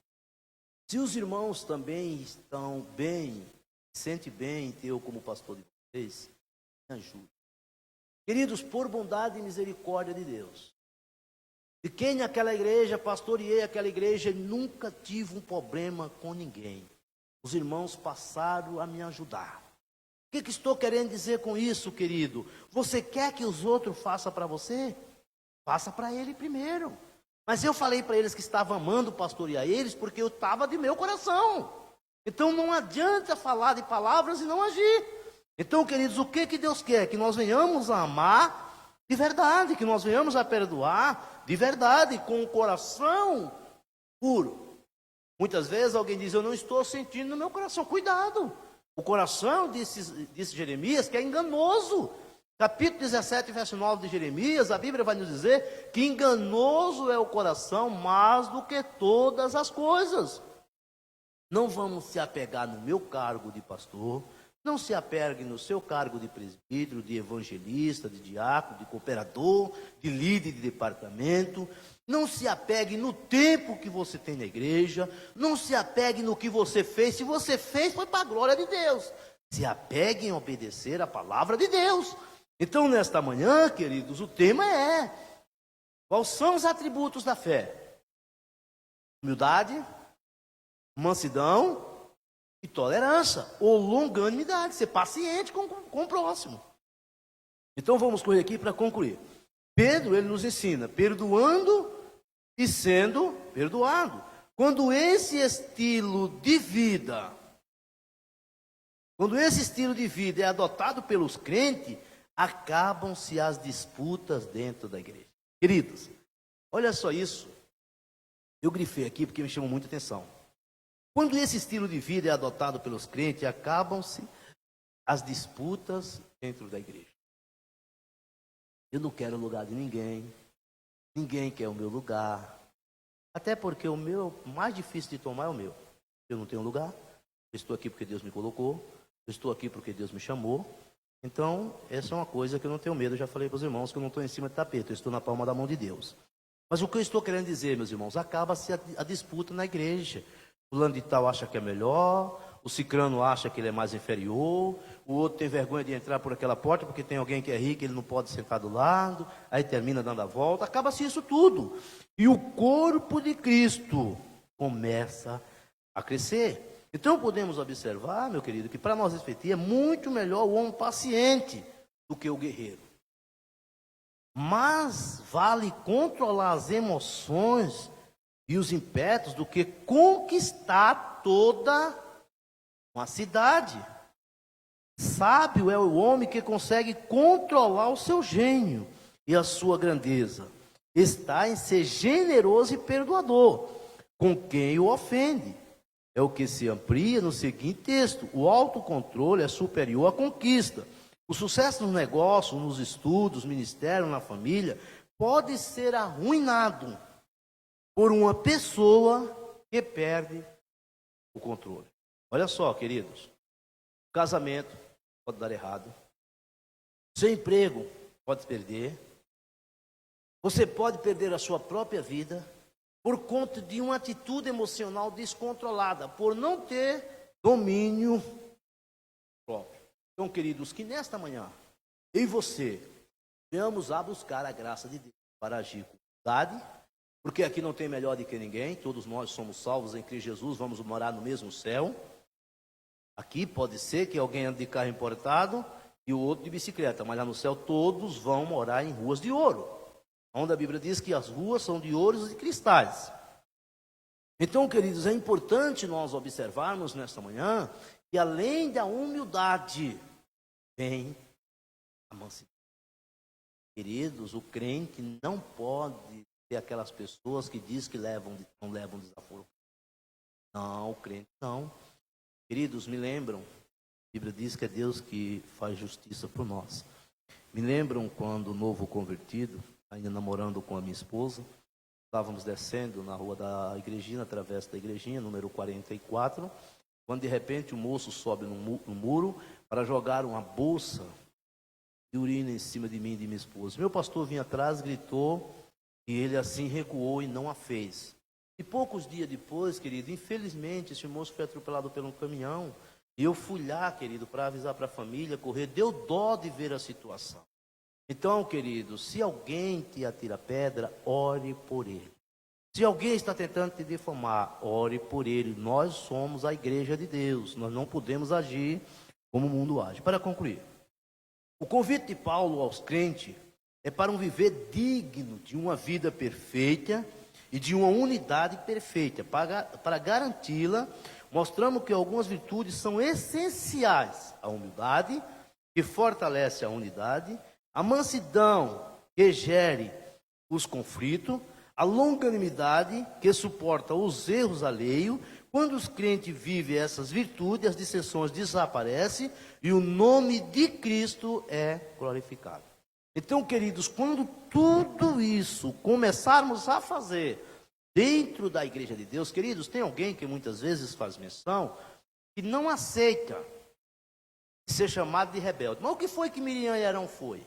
A: se os irmãos também estão bem, sentem bem ter eu como pastor de vocês, me ajude. Queridos, por bondade e misericórdia de Deus, fiquei naquela igreja, pastoreei aquela igreja e nunca tive um problema com ninguém. Os irmãos passaram a me ajudar. O que estou querendo dizer com isso, querido? Você quer que os outros façam para você? Faça para ele primeiro. Mas eu falei para eles que estava amando pastorear eles porque eu estava de meu coração. Então não adianta falar de palavras e não agir. Então, queridos, o que Deus quer? Que nós venhamos a amar de verdade, que nós venhamos a perdoar de verdade, com o coração puro. Muitas vezes alguém diz, eu não estou sentindo no meu coração. Cuidado! O coração, disse Jeremias, que é enganoso. Capítulo 17, verso 9 de Jeremias, a Bíblia vai nos dizer que enganoso é o coração mais do que todas as coisas. Não vamos se apegar no meu cargo de pastor, não se apegue no seu cargo de presbítero, de evangelista, de diácono, de cooperador, de líder de departamento. Não se apegue no tempo que você tem na igreja. Não se apegue no que você fez. Se você fez, foi para a glória de Deus. Se apegue em obedecer a palavra de Deus. Então, nesta manhã, queridos, o tema é: quais são os atributos da fé? Humildade, mansidão e tolerância, ou longanimidade, ser paciente com o próximo. Então vamos correr aqui para concluir. Pedro, ele nos ensina, perdoando e sendo perdoado. Quando esse estilo de vida é adotado pelos crentes, acabam-se as disputas dentro da igreja. Queridos, olha só isso. Eu grifei aqui porque me chamou muita atenção. Quando esse estilo de vida é adotado pelos crentes, acabam-se as disputas dentro da igreja. Eu não quero o lugar de ninguém. Ninguém quer o meu lugar. Até porque o meu mais difícil de tomar é o meu. Eu não tenho lugar. Eu estou aqui porque Deus me colocou. Eu estou aqui porque Deus me chamou. Então, essa é uma coisa que eu não tenho medo. Eu já falei para os irmãos que eu não estou em cima de tapete. Eu estou na palma da mão de Deus. Mas o que eu estou querendo dizer, meus irmãos, acaba-se a disputa na igreja. O fulano de tal acha que é melhor, o cicrano acha que ele é mais inferior, o outro tem vergonha de entrar por aquela porta porque tem alguém que é rico, ele não pode sentar do lado, aí termina dando a volta, acaba-se isso tudo. E o corpo de Cristo começa a crescer. Então podemos observar, meu querido, que para nós refletir é muito melhor o homem paciente do que o guerreiro. Mas vale controlar as emoções e os impetos do que conquistar toda uma cidade. Sábio é o homem que consegue controlar o seu gênio e a sua grandeza. Está em ser generoso e perdoador com quem o ofende. É o que se amplia no seguinte texto: o autocontrole é superior à conquista. O sucesso nos negócios, nos estudos, no ministério, na família, pode ser arruinado por uma pessoa que perde o controle. Olha só, queridos, o casamento pode dar errado, seu emprego pode perder, você pode perder a sua própria vida por conta de uma atitude emocional descontrolada, por não ter domínio próprio. Então, queridos, que nesta manhã, eu e você, venhamos a buscar a graça de Deus para agir com humildade, porque aqui não tem melhor do que ninguém, todos nós somos salvos em Cristo Jesus, vamos morar no mesmo céu. Aqui pode ser que alguém ande de carro importado e o outro de bicicleta, mas lá no céu todos vão morar em ruas de ouro, onde a Bíblia diz que as ruas são de ouros e cristais. Então, queridos, é importante nós observarmos nesta manhã que além da humildade, vem a mansidão. Queridos, o crente não pode ser aquelas pessoas que diz que não levam desaforo. Não, o crente não. Queridos, me lembram, a Bíblia diz que é Deus que faz justiça por nós. Me lembram quando novo convertido, ainda namorando com a minha esposa, estávamos descendo na rua da igrejinha, através da igrejinha, número 44, quando de repente o moço sobe no muro para jogar uma bolsa de urina em cima de mim e de minha esposa. Meu pastor vinha atrás, gritou, e ele assim recuou e não a fez. E poucos dias depois, querido, infelizmente, esse moço foi atropelado por um caminhão, e eu fui lá, querido, para avisar para a família, correr, deu dó de ver a situação. Então, querido, se alguém te atira pedra, ore por ele. Se alguém está tentando te difamar, ore por ele. Nós somos a igreja de Deus. Nós não podemos agir como o mundo age. Para concluir, o convite de Paulo aos crentes é para um viver digno de uma vida perfeita e de uma unidade perfeita. Para garanti-la, mostramos que algumas virtudes são essenciais. A humildade, que fortalece a unidade, a mansidão, que gere os conflitos, a longanimidade, que suporta os erros alheios. Quando os crentes vivem essas virtudes, as dissensões desaparecem e o nome de Cristo é glorificado. Então, queridos, quando tudo isso começarmos a fazer dentro da igreja de Deus, queridos, tem alguém que muitas vezes faz menção que não aceita ser chamado de rebelde. Mas o que foi que Miriam e Arão foi?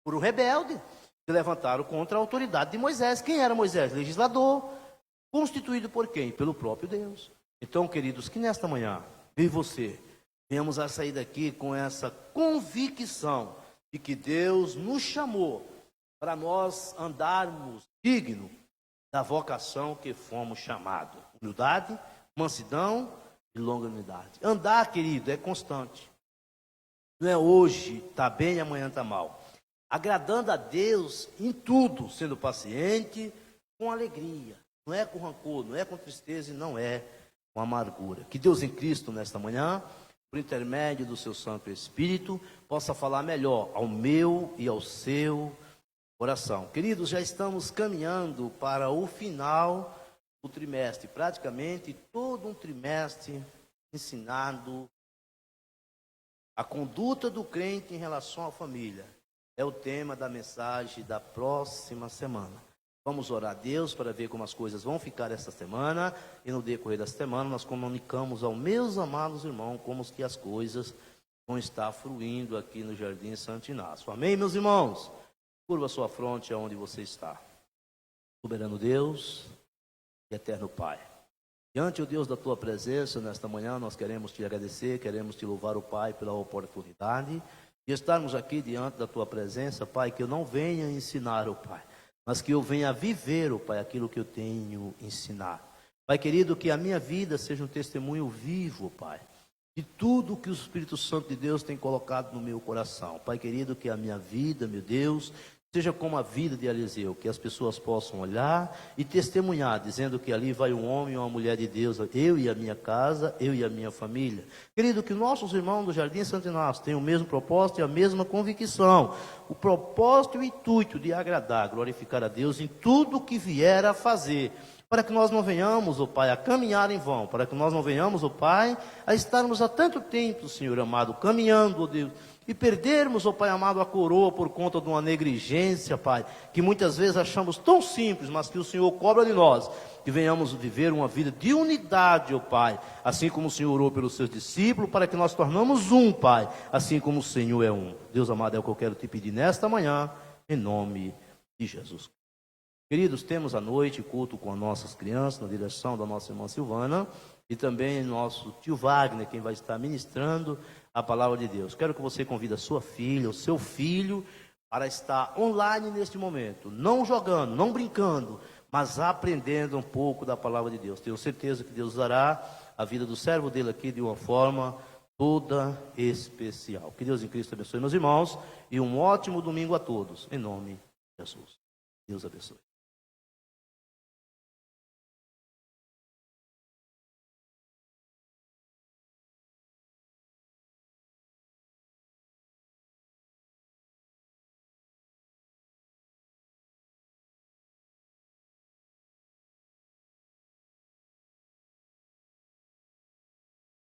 A: Por um rebelde. Se levantaram contra a autoridade de Moisés. Quem era Moisés? Legislador. Constituído por quem? Pelo próprio Deus. Então, queridos, que nesta manhã, eu e você, venhamos a sair daqui com essa convicção de que Deus nos chamou para nós andarmos digno da vocação que fomos chamados. Humildade, mansidão e longanimidade. Andar, querido, é constante. Não é hoje, está bem e amanhã está mal. Agradando a Deus em tudo, sendo paciente, com alegria. Não é com rancor, não é com tristeza e não é com amargura. Que Deus em Cristo, nesta manhã, por intermédio do seu Santo Espírito, possa falar melhor ao meu e ao seu coração. Queridos, já estamos caminhando para o final do trimestre. Praticamente todo um trimestre ensinado a conduta do crente em relação à família. é o tema da mensagem da próxima semana. Vamos orar a Deus para ver como as coisas vão ficar esta semana, e no decorrer da semana nós comunicamos aos meus amados irmãos como que as coisas vão estar fluindo aqui no Jardim Santo Inácio. Amém, meus irmãos? Curva sua fronte aonde você está. Soberano Deus e eterno Pai, diante, ó Deus, da tua presença nesta manhã, nós queremos te agradecer, queremos te louvar, ó Pai, pela oportunidade de estarmos aqui diante da tua presença, Pai, que eu não venha ensinar, ó Pai, mas que eu venha viver, ó Pai, aquilo que eu tenho ensinado. Pai querido, que a minha vida seja um testemunho vivo, ó Pai, de tudo que o Espírito Santo de Deus tem colocado no meu coração. Pai querido, que a minha vida, meu Deus, seja como a vida de Eliseu, que as pessoas possam olhar e testemunhar, dizendo que ali vai um homem e uma mulher de Deus, eu e a minha casa, eu e a minha família. Querido, que nossos irmãos do Jardim Santo Inácio tenham o mesmo propósito e a mesma convicção, o propósito e o intuito de agradar, glorificar a Deus em tudo que vier a fazer, para que nós não venhamos, ó Pai, a caminhar em vão, para que nós não venhamos, ó Pai, a estarmos há tanto tempo, Senhor amado, caminhando, ó Deus, e perdermos, ó Pai amado, a coroa por conta de uma negligência, Pai, que muitas vezes achamos tão simples, mas que o Senhor cobra de nós, que venhamos viver uma vida de unidade, ó Pai, assim como o Senhor orou pelos seus discípulos, para que nós tornamos um, Pai, assim como o Senhor é um. Deus amado, é o que eu quero te pedir nesta manhã, em nome de Jesus. Queridos, temos à noite culto com as nossas crianças, na direção da nossa irmã Silvana, e também nosso tio Wagner, quem vai estar ministrando a palavra de Deus. Quero que você convide a sua filha, o seu filho, para estar online neste momento, não jogando, não brincando, mas aprendendo um pouco da palavra de Deus. Tenho certeza que Deus usará a vida do servo dele aqui de uma forma toda especial. Que Deus em Cristo abençoe meus irmãos, e um ótimo domingo a todos, em nome de Jesus. Deus abençoe.